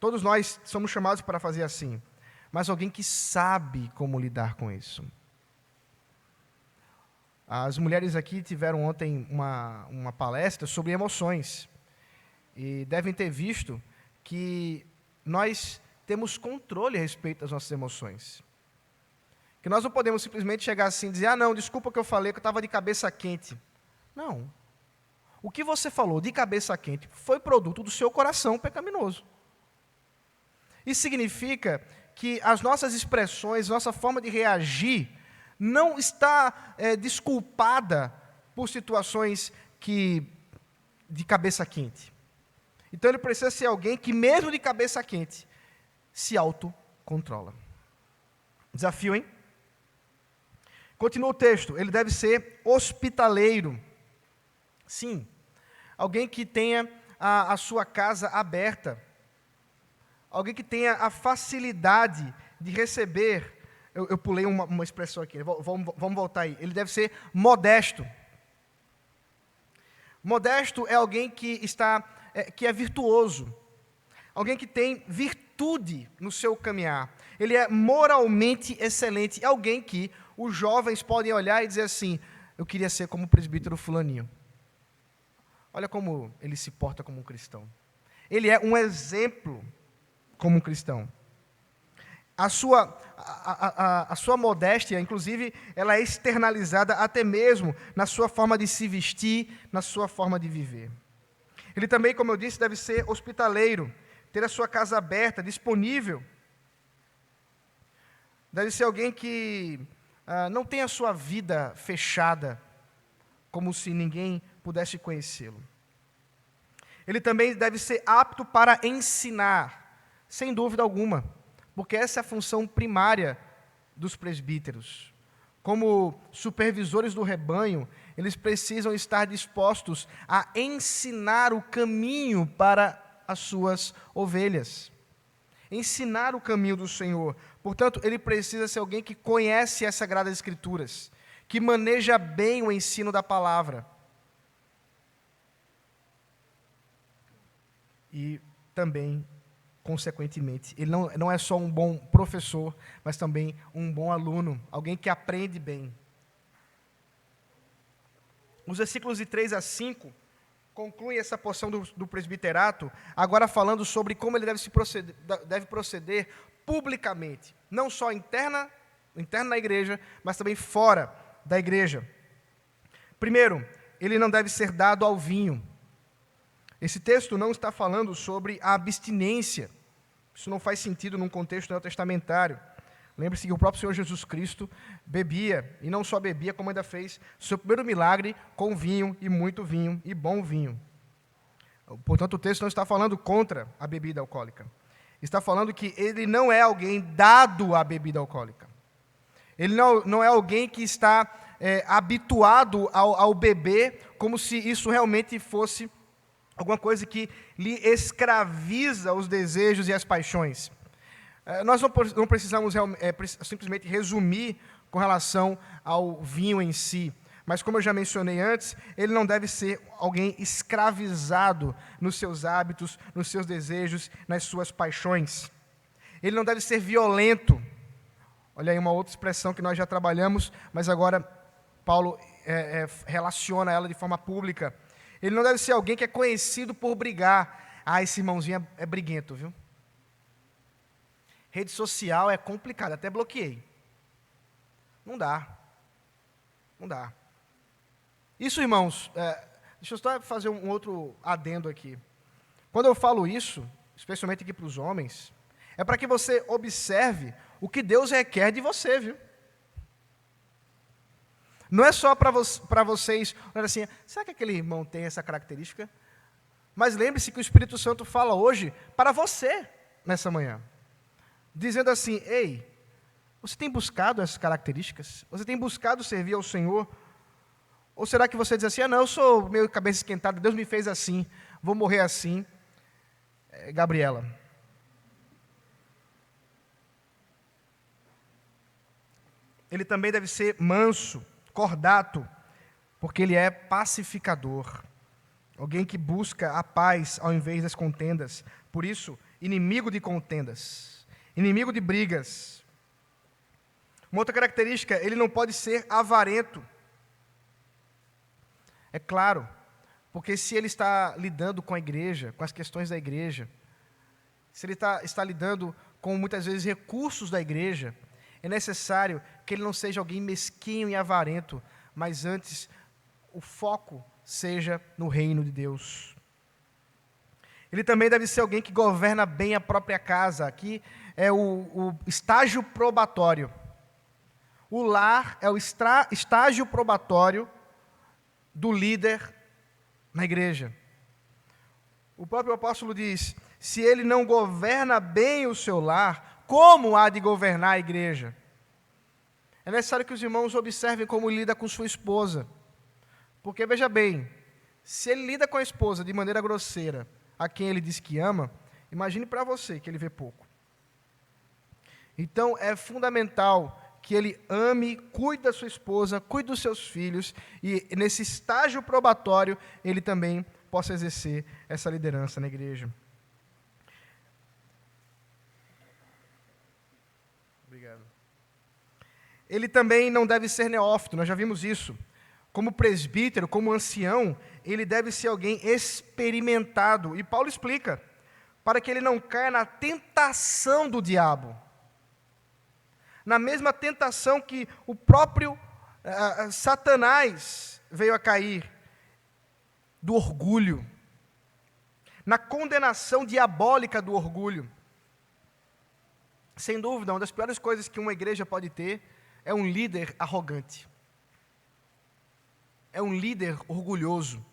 A: Todos nós somos chamados para fazer assim. Mas alguém que sabe como lidar com isso. As mulheres aqui tiveram ontem uma palestra sobre emoções. E devem ter visto que nós temos controle a respeito das nossas emoções. Que nós não podemos simplesmente chegar assim e dizer, não, desculpa que eu falei que eu estava de cabeça quente. Não. O que você falou de cabeça quente foi produto do seu coração pecaminoso. Isso significa que as nossas expressões, nossa forma de reagir, não está desculpada por situações de cabeça quente. Então ele precisa ser alguém que, mesmo de cabeça quente, se autocontrola. Desafio, hein? Continua o texto. Ele deve ser hospitaleiro. Sim, alguém que tenha a sua casa aberta. Alguém que tenha a facilidade de receber. Eu pulei uma expressão aqui, vamos voltar aí. Ele deve ser modesto. Modesto é alguém que está que é virtuoso, alguém que tem virtude no seu caminhar. Ele é moralmente excelente, é alguém que os jovens podem olhar e dizer assim: eu queria ser como o presbítero fulaninho. Olha como ele se porta como um cristão. Ele é um exemplo como um cristão. A sua modéstia, inclusive, ela é externalizada até mesmo na sua forma de se vestir, na sua forma de viver. Ele também, como eu disse, deve ser hospitaleiro, ter a sua casa aberta, disponível. Deve ser alguém que não tem a sua vida fechada, como se ninguém pudesse conhecê-lo. Ele também deve ser apto para ensinar, sem dúvida alguma, porque essa é a função primária dos presbíteros. Como supervisores do rebanho, eles precisam estar dispostos a ensinar o caminho para as suas ovelhas. Ensinar o caminho do Senhor. Portanto, ele precisa ser alguém que conhece as Sagradas Escrituras, que maneja bem o ensino da palavra. E também, consequentemente, ele não é só um bom professor, mas também um bom aluno, alguém que aprende bem. Os versículos de 3 a 5 concluem essa porção do presbiterato, agora falando sobre como ele deve proceder publicamente, não só interno na igreja, mas também fora da igreja. Primeiro, ele não deve ser dado ao vinho. Esse texto não está falando sobre a abstinência. Isso não faz sentido num contexto neotestamentário. Lembre-se que o próprio Senhor Jesus Cristo bebia, e não só bebia, como ainda fez seu primeiro milagre com vinho, e muito vinho, e bom vinho. Portanto, o texto não está falando contra a bebida alcoólica. Está falando que ele não é alguém dado à bebida alcoólica. Ele não é alguém que está habituado ao beber, como se isso realmente fosse alguma coisa que lhe escraviza os desejos e as paixões. Nós não precisamos simplesmente resumir com relação ao vinho em si, mas como eu já mencionei antes, ele não deve ser alguém escravizado nos seus hábitos, nos seus desejos, nas suas paixões. Ele não deve ser violento. Olha aí uma outra expressão que nós já trabalhamos, mas agora Paulo relaciona ela de forma pública. Ele não deve ser alguém que é conhecido por brigar. Esse irmãozinho é briguento, viu? Rede social é complicado, até bloqueei. Não dá. Isso, irmãos, deixa eu só fazer um outro adendo aqui. Quando eu falo isso, especialmente aqui para os homens, é para que você observe o que Deus requer de você, viu? Não é só para vocês, olha assim, será que aquele irmão tem essa característica? Mas lembre-se que o Espírito Santo fala hoje para você, nessa manhã. Dizendo assim: ei, você tem buscado essas características? Você tem buscado servir ao Senhor? Ou será que você diz assim: não, eu sou meio cabeça esquentada, Deus me fez assim, vou morrer assim? Gabriela. Ele também deve ser manso, cordato, porque ele é pacificador. Alguém que busca a paz ao invés das contendas. Por isso, inimigo de contendas, inimigo de brigas. Uma outra característica, ele não pode ser avarento. É claro, porque se ele está lidando com a igreja, com as questões da igreja, se ele está lidando com, muitas vezes, recursos da igreja, é necessário que ele não seja alguém mesquinho e avarento, mas antes o foco seja no reino de Deus. Ele também deve ser alguém que governa bem a própria casa. Aqui é o estágio probatório. O lar é o estágio probatório do líder na igreja. O próprio apóstolo diz: se ele não governa bem o seu lar, como há de governar a igreja? É necessário que os irmãos observem como lida com sua esposa. Porque, veja bem, se ele lida com a esposa de maneira grosseira, a quem ele diz que ama, imagine para você que ele vê pouco. Então, é fundamental que ele ame, cuide da sua esposa, cuide dos seus filhos, e nesse estágio probatório, ele também possa exercer essa liderança na igreja. Obrigado. Ele também não deve ser neófito, nós já vimos isso. Como presbítero, como ancião, ele deve ser alguém experimentado. E Paulo explica, para que ele não caia na tentação do diabo. Na mesma tentação que o próprio Satanás veio a cair, do orgulho. Na condenação diabólica do orgulho. Sem dúvida, uma das piores coisas que uma igreja pode ter é um líder arrogante. É um líder orgulhoso,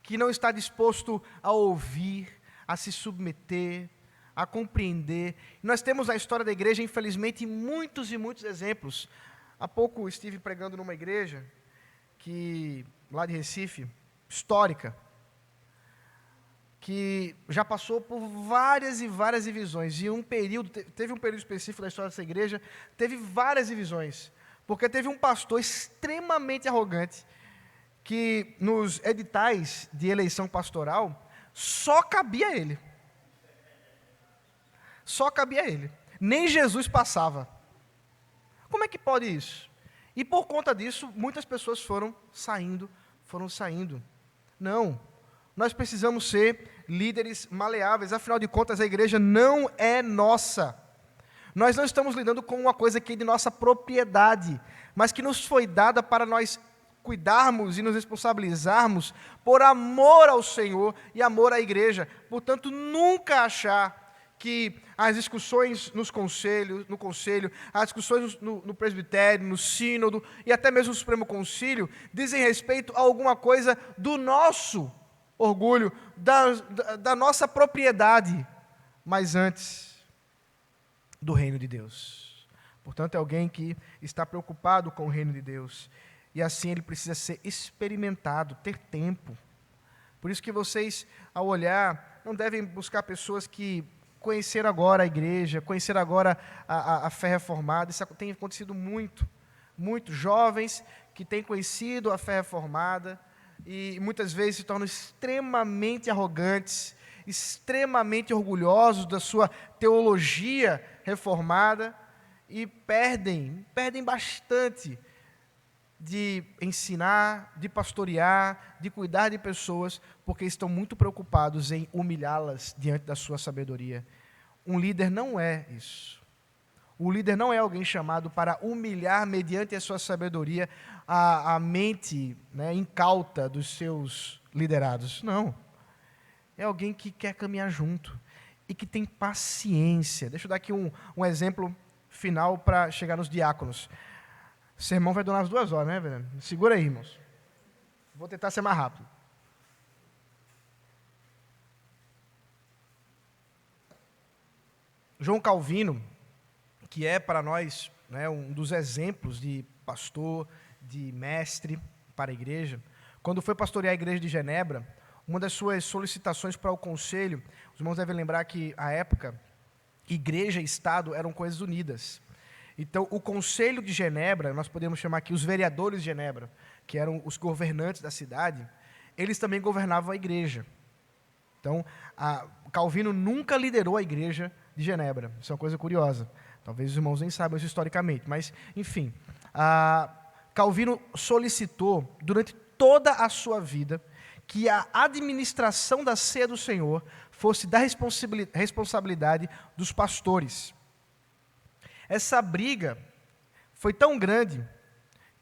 A: que não está disposto a ouvir, a se submeter, a compreender. Nós temos na história da igreja, infelizmente, muitos e muitos exemplos. Há pouco estive pregando numa igreja, lá de Recife, histórica, que já passou por várias e várias divisões. E teve um período específico da história dessa igreja, teve várias divisões. Porque teve um pastor extremamente arrogante, que nos editais de eleição pastoral, só cabia a ele. Só cabia a ele. Nem Jesus passava. Como é que pode isso? E por conta disso, muitas pessoas foram saindo. Não. Nós precisamos ser líderes maleáveis. Afinal de contas, a igreja não é nossa. Nós não estamos lidando com uma coisa que é de nossa propriedade, mas que nos foi dada para nós cuidarmos e nos responsabilizarmos por amor ao Senhor e amor à igreja. Portanto, nunca achar que as discussões no conselho, as discussões no presbitério, no sínodo e até mesmo no Supremo Concílio dizem respeito a alguma coisa do nosso orgulho, da nossa propriedade, mas antes do reino de Deus. Portanto, é alguém que está preocupado com o reino de Deus. E assim ele precisa ser experimentado, ter tempo. Por isso que vocês, ao olhar, não devem buscar pessoas que conheceram agora a igreja, conheceram agora a fé reformada. Isso tem acontecido muito jovens que têm conhecido a fé reformada e muitas vezes se tornam extremamente arrogantes, extremamente orgulhosos da sua teologia reformada e perdem bastante de ensinar, de pastorear, de cuidar de pessoas, porque estão muito preocupados em humilhá-las diante da sua sabedoria. Um líder não é isso. O líder não é alguém chamado para humilhar, mediante a sua sabedoria, a mente, incauta dos seus liderados. Não. É alguém que quer caminhar junto e que tem paciência. Deixa eu dar aqui um exemplo final para chegar nos diáconos. O sermão vai durar umas 2 horas, né, velho? Segura aí, irmãos. Vou tentar ser mais rápido. João Calvino, que é para nós um dos exemplos de pastor, de mestre para a igreja, quando foi pastorear a igreja de Genebra, uma das suas solicitações para o conselho, os irmãos devem lembrar que, à época, igreja e Estado eram coisas unidas. Então, o Conselho de Genebra, nós podemos chamar aqui os vereadores de Genebra, que eram os governantes da cidade, eles também governavam a igreja. Então, Calvino nunca liderou a igreja de Genebra. Isso é uma coisa curiosa. Talvez os irmãos nem saibam isso historicamente, mas, enfim. Calvino solicitou, durante toda a sua vida, que a administração da ceia do Senhor fosse da responsabilidade dos pastores. Essa briga foi tão grande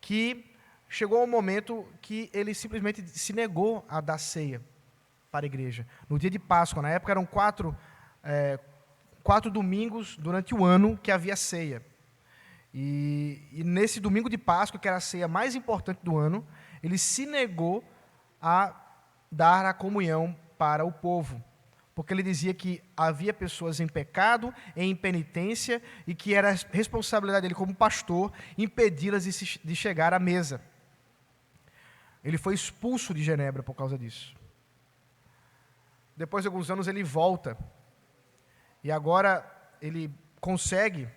A: que chegou um momento que ele simplesmente se negou a dar ceia para a igreja. No dia de Páscoa, na época eram 4 domingos durante o ano que havia ceia. E nesse domingo de Páscoa, que era a ceia mais importante do ano, ele se negou a dar a comunhão para o povo. Porque ele dizia que havia pessoas em pecado, em impenitência, e que era responsabilidade dele como pastor impedi-las de chegar à mesa. Ele foi expulso de Genebra por causa disso. Depois de alguns anos ele volta, e agora ele consegue,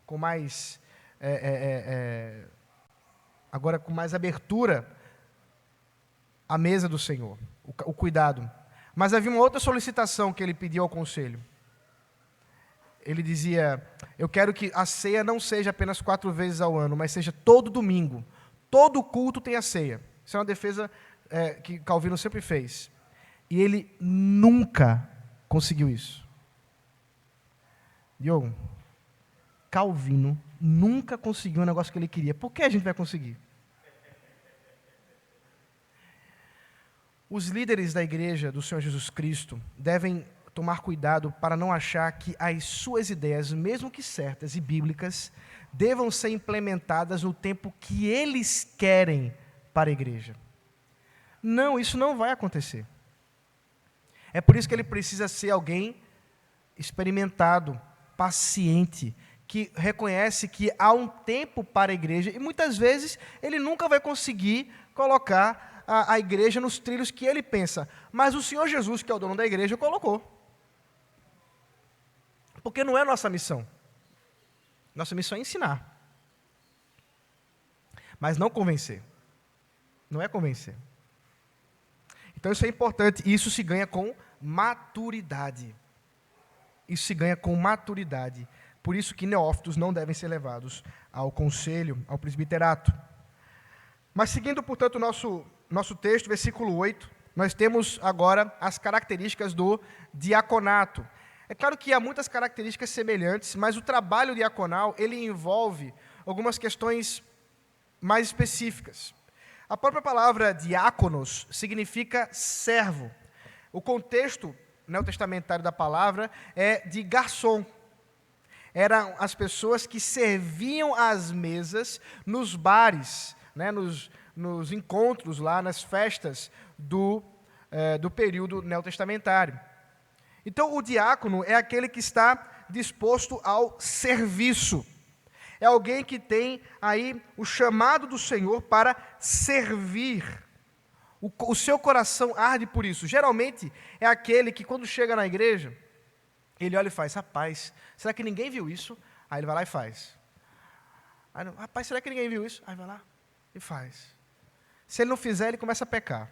A: com mais abertura, a mesa do Senhor. o cuidado. Mas havia uma outra solicitação que ele pediu ao conselho. Ele dizia, eu quero que a ceia não seja apenas 4 vezes ao ano, mas seja todo domingo. Todo culto tem a ceia. Isso é uma defesa que Calvino sempre fez. E ele nunca conseguiu isso. Diogo, Calvino nunca conseguiu um negócio que ele queria. Por que a gente vai conseguir? Os líderes da igreja do Senhor Jesus Cristo devem tomar cuidado para não achar que as suas ideias, mesmo que certas e bíblicas, devam ser implementadas no tempo que eles querem para a igreja. Não, isso não vai acontecer. É por isso que ele precisa ser alguém experimentado, paciente, que reconhece que há um tempo para a igreja e muitas vezes ele nunca vai conseguir colocar a igreja nos trilhos que ele pensa. Mas o Senhor Jesus, que é o dono da igreja, colocou. Porque não é nossa missão. Nossa missão é ensinar. Mas não convencer. Não é convencer. Então isso é importante. E isso se ganha com maturidade. Isso se ganha com maturidade. Por isso que neófitos não devem ser levados ao conselho, ao presbiterato. Mas seguindo, portanto, o nosso texto, versículo 8, nós temos agora as características do diaconato. É claro que há muitas características semelhantes, mas o trabalho diaconal, ele envolve algumas questões mais específicas. A própria palavra diáconos significa servo. O contexto neotestamentário da palavra é de garçom. Eram as pessoas que serviam às mesas nos bares, né, nos encontros lá, nas festas do período neotestamentário. Então, o diácono é aquele que está disposto ao serviço. É alguém que tem aí o chamado do Senhor para servir. O seu coração arde por isso. Geralmente, é aquele que quando chega na igreja, ele olha e faz, rapaz, será que ninguém viu isso? Aí ele vai lá e faz. Aí, rapaz, será que ninguém viu isso? Aí vai lá e faz. Se ele não fizer, ele começa a pecar.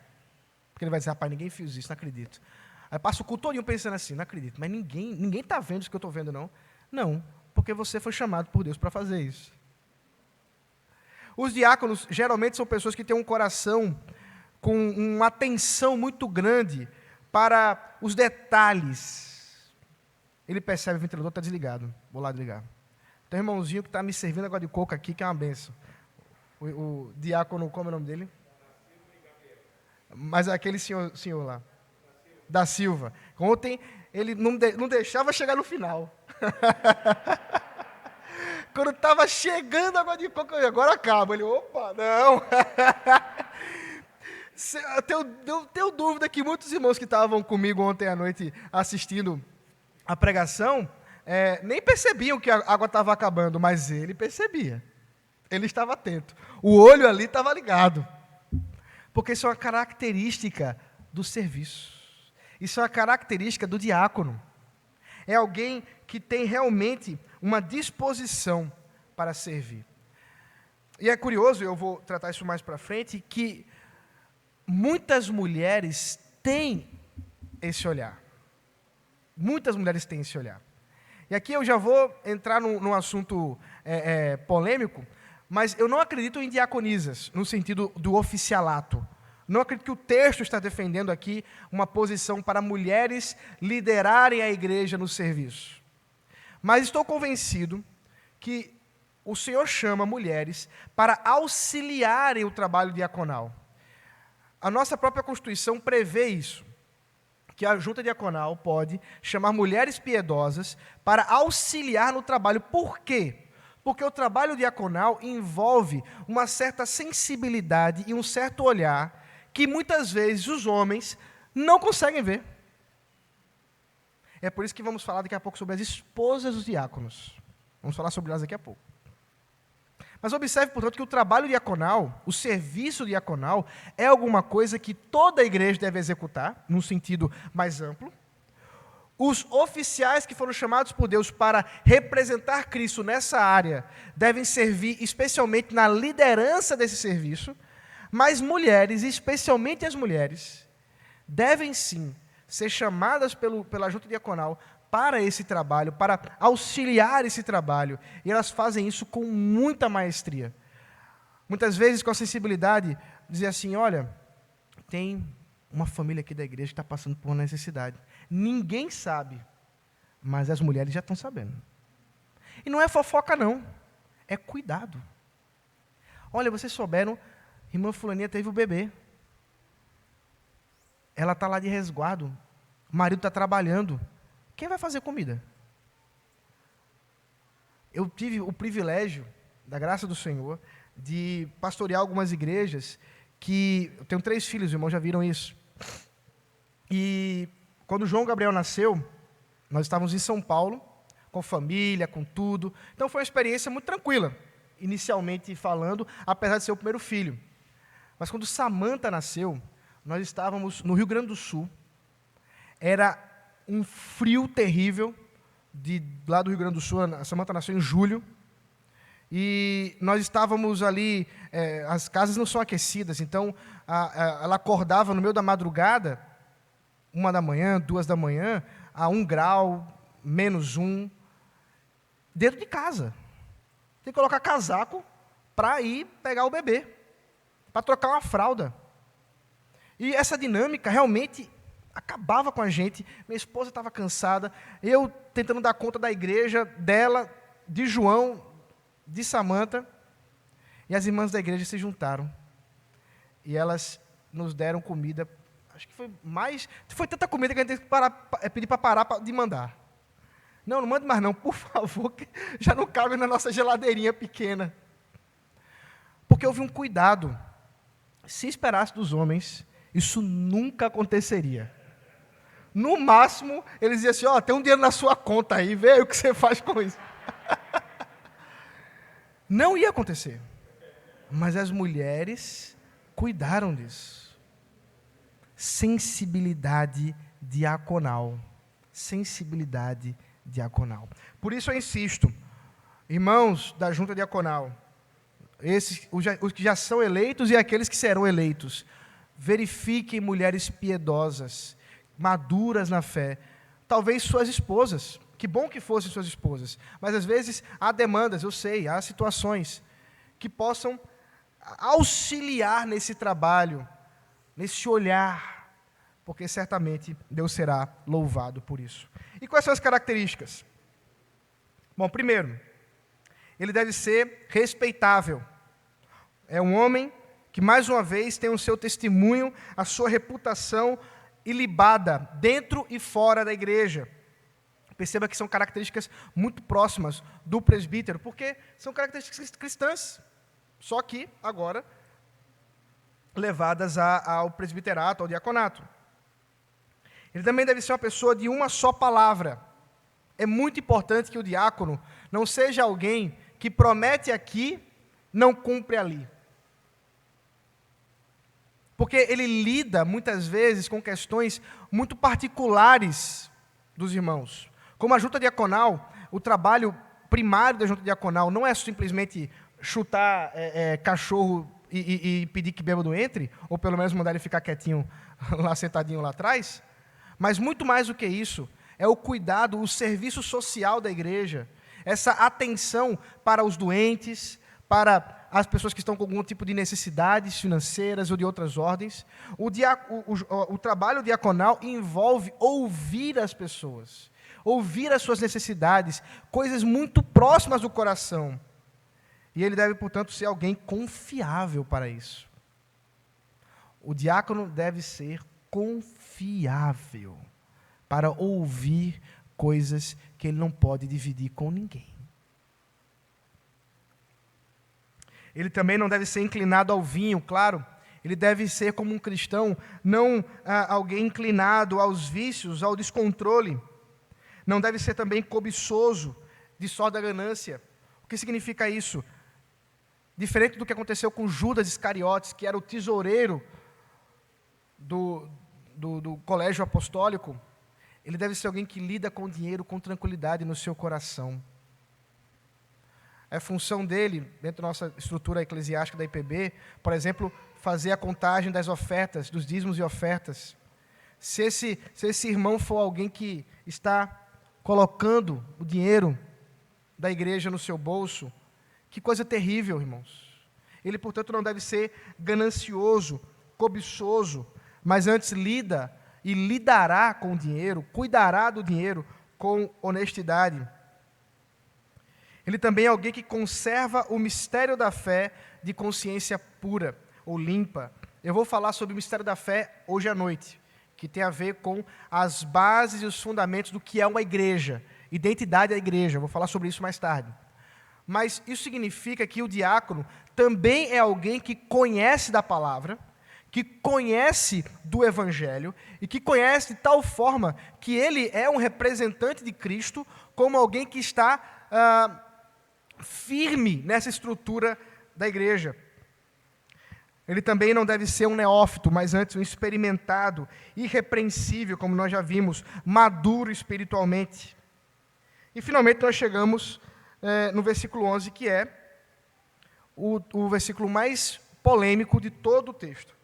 A: Porque ele vai dizer, rapaz, ninguém fez isso, não acredito. Aí passa o culto todinho pensando assim, não acredito, mas ninguém está vendo isso que eu estou vendo, não. Não, porque você foi chamado por Deus para fazer isso. Os diáconos, geralmente, são pessoas que têm um coração com uma atenção muito grande para os detalhes. Ele percebe, o ventilador está desligado, vou lá desligar. Tem um irmãozinho que está me servindo água de coco aqui, que é uma benção. O diácono, como é o nome dele? Mas é aquele senhor lá. Da Silva. Ontem ele não deixava chegar no final. Quando estava chegando a água de coco, agora acaba. Ele, opa, não. Eu tenho dúvida que muitos irmãos que estavam comigo ontem à noite assistindo a pregação, nem percebiam que a água estava acabando, mas ele percebia. Ele estava atento. O olho ali estava ligado. Porque isso é uma característica do serviço. Isso é uma característica do diácono. É alguém que tem realmente uma disposição para servir. E é curioso, eu vou tratar isso mais para frente, que muitas mulheres têm esse olhar. Muitas mulheres têm esse olhar. E aqui eu já vou entrar num assunto polêmico, mas eu não acredito em diaconisas, no sentido do oficialato. Não acredito que o texto está defendendo aqui uma posição para mulheres liderarem a igreja no serviço. Mas estou convencido que o Senhor chama mulheres para auxiliarem o trabalho diaconal. A nossa própria Constituição prevê isso, que a junta diaconal pode chamar mulheres piedosas para auxiliar no trabalho. Por quê? Porque o trabalho diaconal envolve uma certa sensibilidade e um certo olhar que muitas vezes os homens não conseguem ver. É por isso que vamos falar daqui a pouco sobre as esposas dos diáconos. Vamos falar sobre elas daqui a pouco. Mas observe, portanto, que o trabalho diaconal, o serviço diaconal, é alguma coisa que toda a igreja deve executar, num sentido mais amplo. Os oficiais que foram chamados por Deus para representar Cristo nessa área devem servir especialmente na liderança desse serviço. Mas mulheres, especialmente as mulheres, devem sim ser chamadas pela junta diaconal para esse trabalho, para auxiliar esse trabalho. E elas fazem isso com muita maestria. Muitas vezes com a sensibilidade, dizer assim, olha, tem uma família aqui da igreja que está passando por uma necessidade. Ninguém sabe, mas as mulheres já estão sabendo. E não é fofoca não, é cuidado. Olha, vocês souberam, irmã fulaninha teve o bebê. Ela está lá de resguardo, o marido está trabalhando. Quem vai fazer comida? Eu tive o privilégio, da graça do Senhor, de pastorear algumas igrejas que... Eu tenho 3 filhos, os irmãos já viram isso. E quando João Gabriel nasceu, nós estávamos em São Paulo, com família, com tudo. Então foi uma experiência muito tranquila, inicialmente falando, apesar de ser o primeiro filho. Mas quando Samantha nasceu, nós estávamos no Rio Grande do Sul. Era um frio terrível, lá do Rio Grande do Sul. A Samantha nasceu em julho. E nós estávamos ali, as casas não são aquecidas, então ela acordava no meio da madrugada, 1 da manhã, 2 da manhã, a 1 grau, -1, dentro de casa. Tem que colocar casaco para ir pegar o bebê, para trocar uma fralda. E essa dinâmica realmente acabava com a gente. Minha esposa estava cansada, eu tentando dar conta da igreja, dela, de João, de Samantha, e as irmãs da igreja se juntaram. E elas nos deram comida, acho que foi tanta comida que a gente teve que pedir para parar de mandar. Não mande mais não, por favor, que já não cabe na nossa geladeirinha pequena. Porque houve um cuidado. Se esperasse dos homens, isso nunca aconteceria. No máximo, eles diziam assim, tem um dinheiro na sua conta aí, vê o que você faz com isso. Não ia acontecer. Mas as mulheres cuidaram disso. Sensibilidade diaconal. Sensibilidade diaconal. Por isso eu insisto, irmãos da junta diaconal, os que já são eleitos e aqueles que serão eleitos, verifiquem mulheres piedosas, maduras na fé, talvez suas esposas. Que bom que fossem suas esposas, mas às vezes há demandas, eu sei, há situações que possam auxiliar nesse trabalho, nesse olhar, porque certamente Deus será louvado por isso. E quais são as características? Bom, primeiro, ele deve ser respeitável. É um homem que, mais uma vez, tem o seu testemunho, a sua reputação ilibada, dentro e fora da igreja. Perceba que são características muito próximas do presbítero, porque são características cristãs, só que agora levadas ao presbiterato, ao diaconato. Ele também deve ser uma pessoa de uma só palavra. É muito importante que o diácono não seja alguém que promete aqui, não cumpre ali. Porque ele lida, muitas vezes, com questões muito particulares dos irmãos. Como a junta diaconal, o trabalho primário da junta diaconal não é simplesmente chutar cachorro e pedir que bêbado entre, ou pelo menos mandar ele ficar quietinho, lá sentadinho lá atrás, mas muito mais do que isso, é o cuidado, o serviço social da igreja, essa atenção para os doentes, para as pessoas que estão com algum tipo de necessidades financeiras ou de outras ordens. O trabalho diaconal envolve ouvir as pessoas, ouvir as suas necessidades, coisas muito próximas do coração. E ele deve, portanto, ser alguém confiável para isso. O diácono deve ser confiável para ouvir coisas que ele não pode dividir com ninguém. Ele também não deve ser inclinado ao vinho, claro. Ele deve ser como um cristão, não alguém inclinado aos vícios, ao descontrole. Não deve ser também cobiçoso, de sorte da ganância. O que significa isso? Diferente do que aconteceu com Judas Iscariotes, que era o tesoureiro do colégio apostólico, ele deve ser alguém que lida com o dinheiro com tranquilidade no seu coração. É função dele, dentro da nossa estrutura eclesiástica da IPB, por exemplo, fazer a contagem das ofertas, dos dízimos e ofertas. Se esse irmão for alguém que está colocando o dinheiro da igreja no seu bolso, que coisa terrível, irmãos. Ele, portanto, não deve ser ganancioso, cobiçoso, mas antes lida e lidará com o dinheiro, cuidará do dinheiro com honestidade. Ele também é alguém que conserva o mistério da fé de consciência pura ou limpa. Eu vou falar sobre o mistério da fé hoje à noite, que tem a ver com as bases e os fundamentos do que é uma igreja, identidade da igreja. Eu vou falar sobre isso mais tarde. Mas isso significa que o diácono também é alguém que conhece da palavra, que conhece do evangelho e que conhece de tal forma que ele é um representante de Cristo, como alguém que está firme nessa estrutura da igreja. Ele também não deve ser um neófito, mas antes um experimentado, irrepreensível, como nós já vimos, maduro espiritualmente. E finalmente nós chegamos no versículo 11, que é o versículo mais polêmico de todo o texto.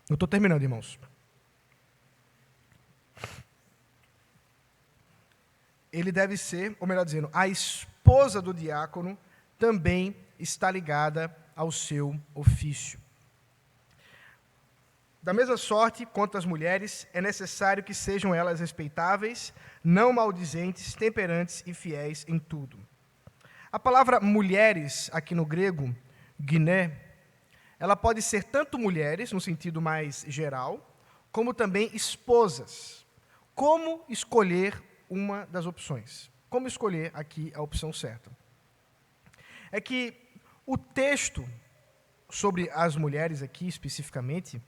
A: Eu estou terminando, irmãos. Ele deve ser, ou melhor dizendo, a esposa do diácono também está ligada ao seu ofício. Da mesma sorte quanto as mulheres, é necessário que sejam elas respeitáveis, não maldizentes, temperantes e fiéis em tudo. A palavra mulheres, aqui no grego, giné, ela pode ser tanto mulheres, no sentido mais geral, como também esposas. Como escolher uma das opções? Como escolher aqui a opção certa? É que o texto sobre as mulheres aqui, especificamente,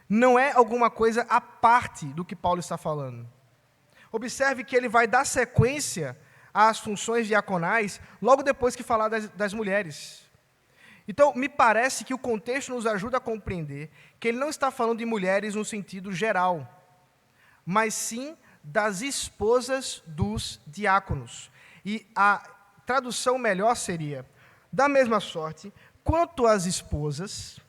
A: não é alguma coisa à parte do que Paulo está falando. Observe que ele vai dar sequência às funções diaconais logo depois que falar das mulheres. Então, me parece que o contexto nos ajuda a compreender que ele não está falando de mulheres no sentido geral, mas sim das esposas dos diáconos. E a tradução melhor seria: da mesma sorte, quanto às esposas,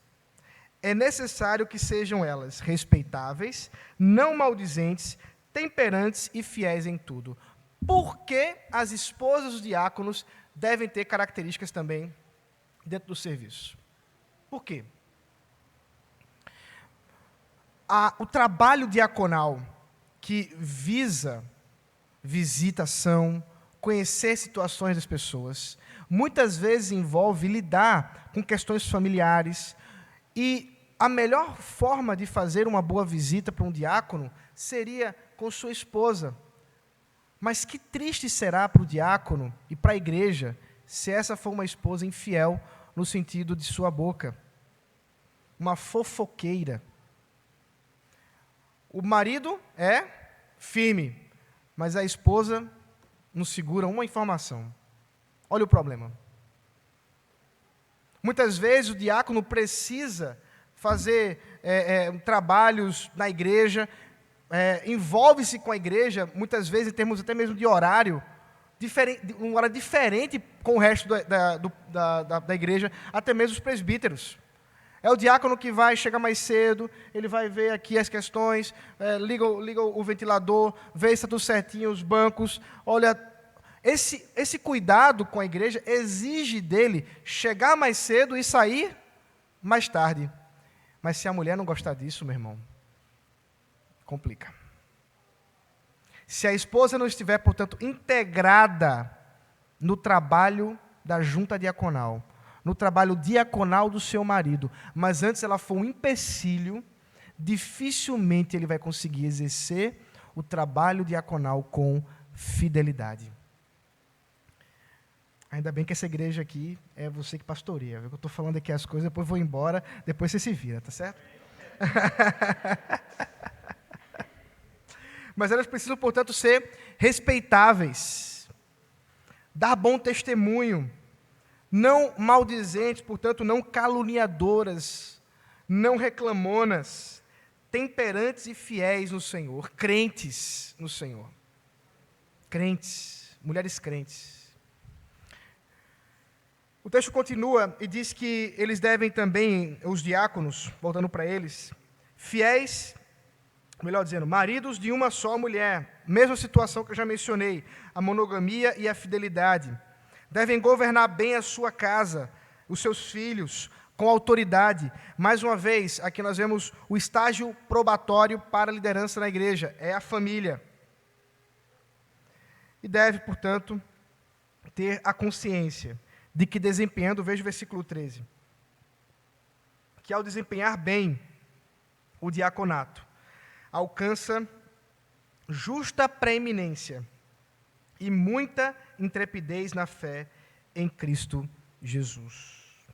A: é necessário que sejam elas respeitáveis, não maldizentes, temperantes e fiéis em tudo. Por que as esposas dos diáconos devem ter características também dentro do serviço? Por quê? O trabalho diaconal que visa visitação, conhecer situações das pessoas, muitas vezes envolve lidar com questões familiares, e a melhor forma de fazer uma boa visita para um diácono seria com sua esposa. Mas que triste será para o diácono e para a igreja se essa for uma esposa infiel no sentido de sua boca, uma fofoqueira. O marido é firme, mas a esposa não segura uma informação. Olha o problema. Muitas vezes o diácono precisa fazer trabalhos na igreja, envolve-se com a igreja, muitas vezes em termos até mesmo de horário, uma hora diferente com o resto da igreja, até mesmo os presbíteros. É o diácono que vai chegar mais cedo, ele vai ver aqui as questões, liga o ventilador, vê se está tudo certinho, os bancos. Olha, esse cuidado com a igreja exige dele chegar mais cedo e sair mais tarde. Mas se a mulher não gostar disso, meu irmão, complica. Se a esposa não estiver, portanto, integrada no trabalho da junta diaconal, no trabalho diaconal do seu marido, mas antes ela for um empecilho, dificilmente ele vai conseguir exercer o trabalho diaconal com fidelidade. Ainda bem que essa igreja aqui é você que pastoreia. Eu estou falando aqui as coisas, depois vou embora, depois você se vira, tá certo? Mas elas precisam, portanto, ser respeitáveis, dar bom testemunho, não maldizentes, portanto, não caluniadoras, não reclamonas, temperantes e fiéis no Senhor, crentes no Senhor. Crentes, mulheres crentes. O texto continua e diz que eles devem também, os diáconos, voltando para eles, fiéis, melhor dizendo, maridos de uma só mulher, mesma situação que eu já mencionei, a monogamia e a fidelidade. Devem governar bem a sua casa, os seus filhos, com autoridade. Mais uma vez, aqui nós vemos o estágio probatório para a liderança na igreja, é a família. E deve, portanto, ter a consciência de que desempenhando, veja o versículo 13, que ao desempenhar bem o diaconato, alcança justa preeminência e muita intrepidez na fé em Cristo Jesus.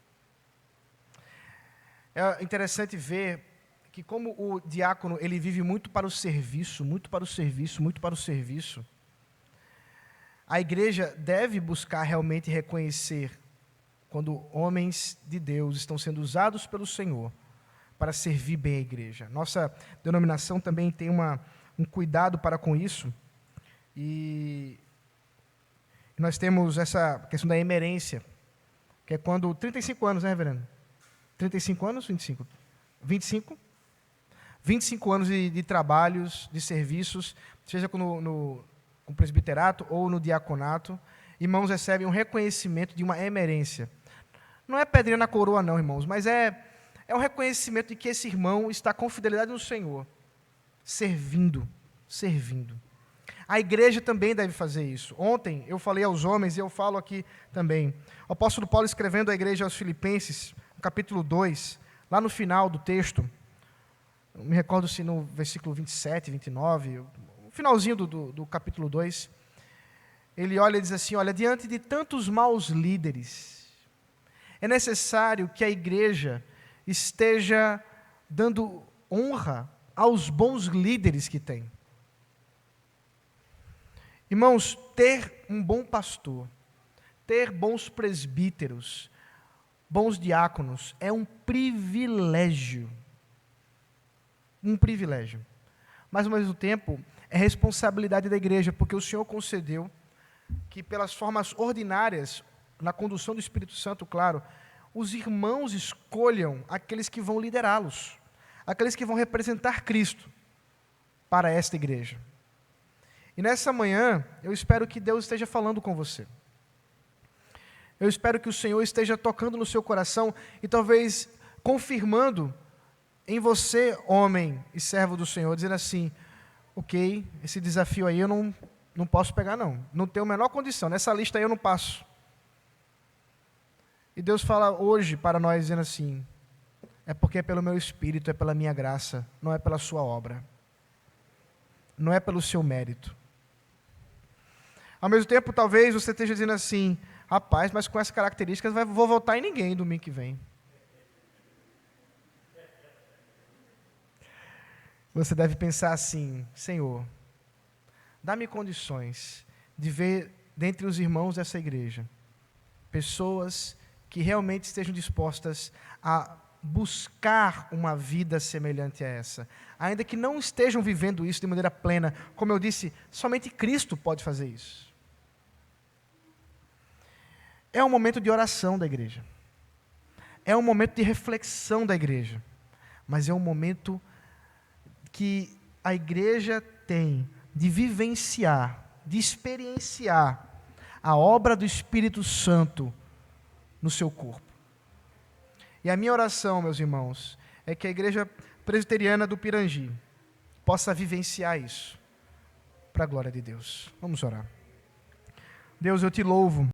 A: É interessante ver que como o diácono, ele vive muito para o serviço, muito para o serviço, muito para o serviço, a igreja deve buscar realmente reconhecer quando homens de Deus estão sendo usados pelo Senhor para servir bem a igreja. Nossa denominação também tem um cuidado para com isso. E nós temos essa questão da emerência, que é quando 35 anos, né, reverendo? 35 anos? 25? 25? 25 anos de trabalhos, de serviços, seja no presbiterato ou no diaconato, irmãos recebem um reconhecimento de uma emerência. Não é pedrinha na coroa não, irmãos, mas é um reconhecimento de que esse irmão está com fidelidade no Senhor, servindo. A igreja também deve fazer isso. Ontem eu falei aos homens e eu falo aqui também. O apóstolo Paulo escrevendo à igreja aos Filipenses, no capítulo 2, lá no final do texto, não me recordo se no versículo 27, 29, no finalzinho do capítulo 2, ele olha e diz assim, olha, diante de tantos maus líderes, é necessário que a igreja esteja dando honra aos bons líderes que tem. Irmãos, ter um bom pastor, ter bons presbíteros, bons diáconos, é um privilégio. Um privilégio. Mas, ao mesmo tempo, é responsabilidade da igreja, porque o Senhor concedeu que, pelas formas ordinárias, na condução do Espírito Santo, claro, os irmãos escolham aqueles que vão liderá-los, aqueles que vão representar Cristo para esta igreja. E nessa manhã, eu espero que Deus esteja falando com você. Eu espero que o Senhor esteja tocando no seu coração e talvez confirmando em você, homem e servo do Senhor, dizendo assim, ok, esse desafio aí eu não posso pegar não, não tenho a menor condição, nessa lista aí eu não passo. E Deus fala hoje para nós, dizendo assim, é porque é pelo meu Espírito, é pela minha graça, não é pela sua obra, não é pelo seu mérito. Ao mesmo tempo, talvez você esteja dizendo assim, rapaz, mas com essas características vou votar em ninguém domingo que vem. Você deve pensar assim, Senhor, dá-me condições de ver dentre os irmãos dessa igreja, pessoas que realmente estejam dispostas a buscar uma vida semelhante a essa, ainda que não estejam vivendo isso de maneira plena. Como eu disse, somente Cristo pode fazer isso. É um momento de oração da igreja, é um momento de reflexão da igreja, mas é um momento que a igreja tem de vivenciar, de experienciar a obra do Espírito Santo no seu corpo. E a minha oração, meus irmãos, é que a igreja presbiteriana do Pirangi possa vivenciar isso, para a glória de Deus. Vamos orar. Deus, eu te louvo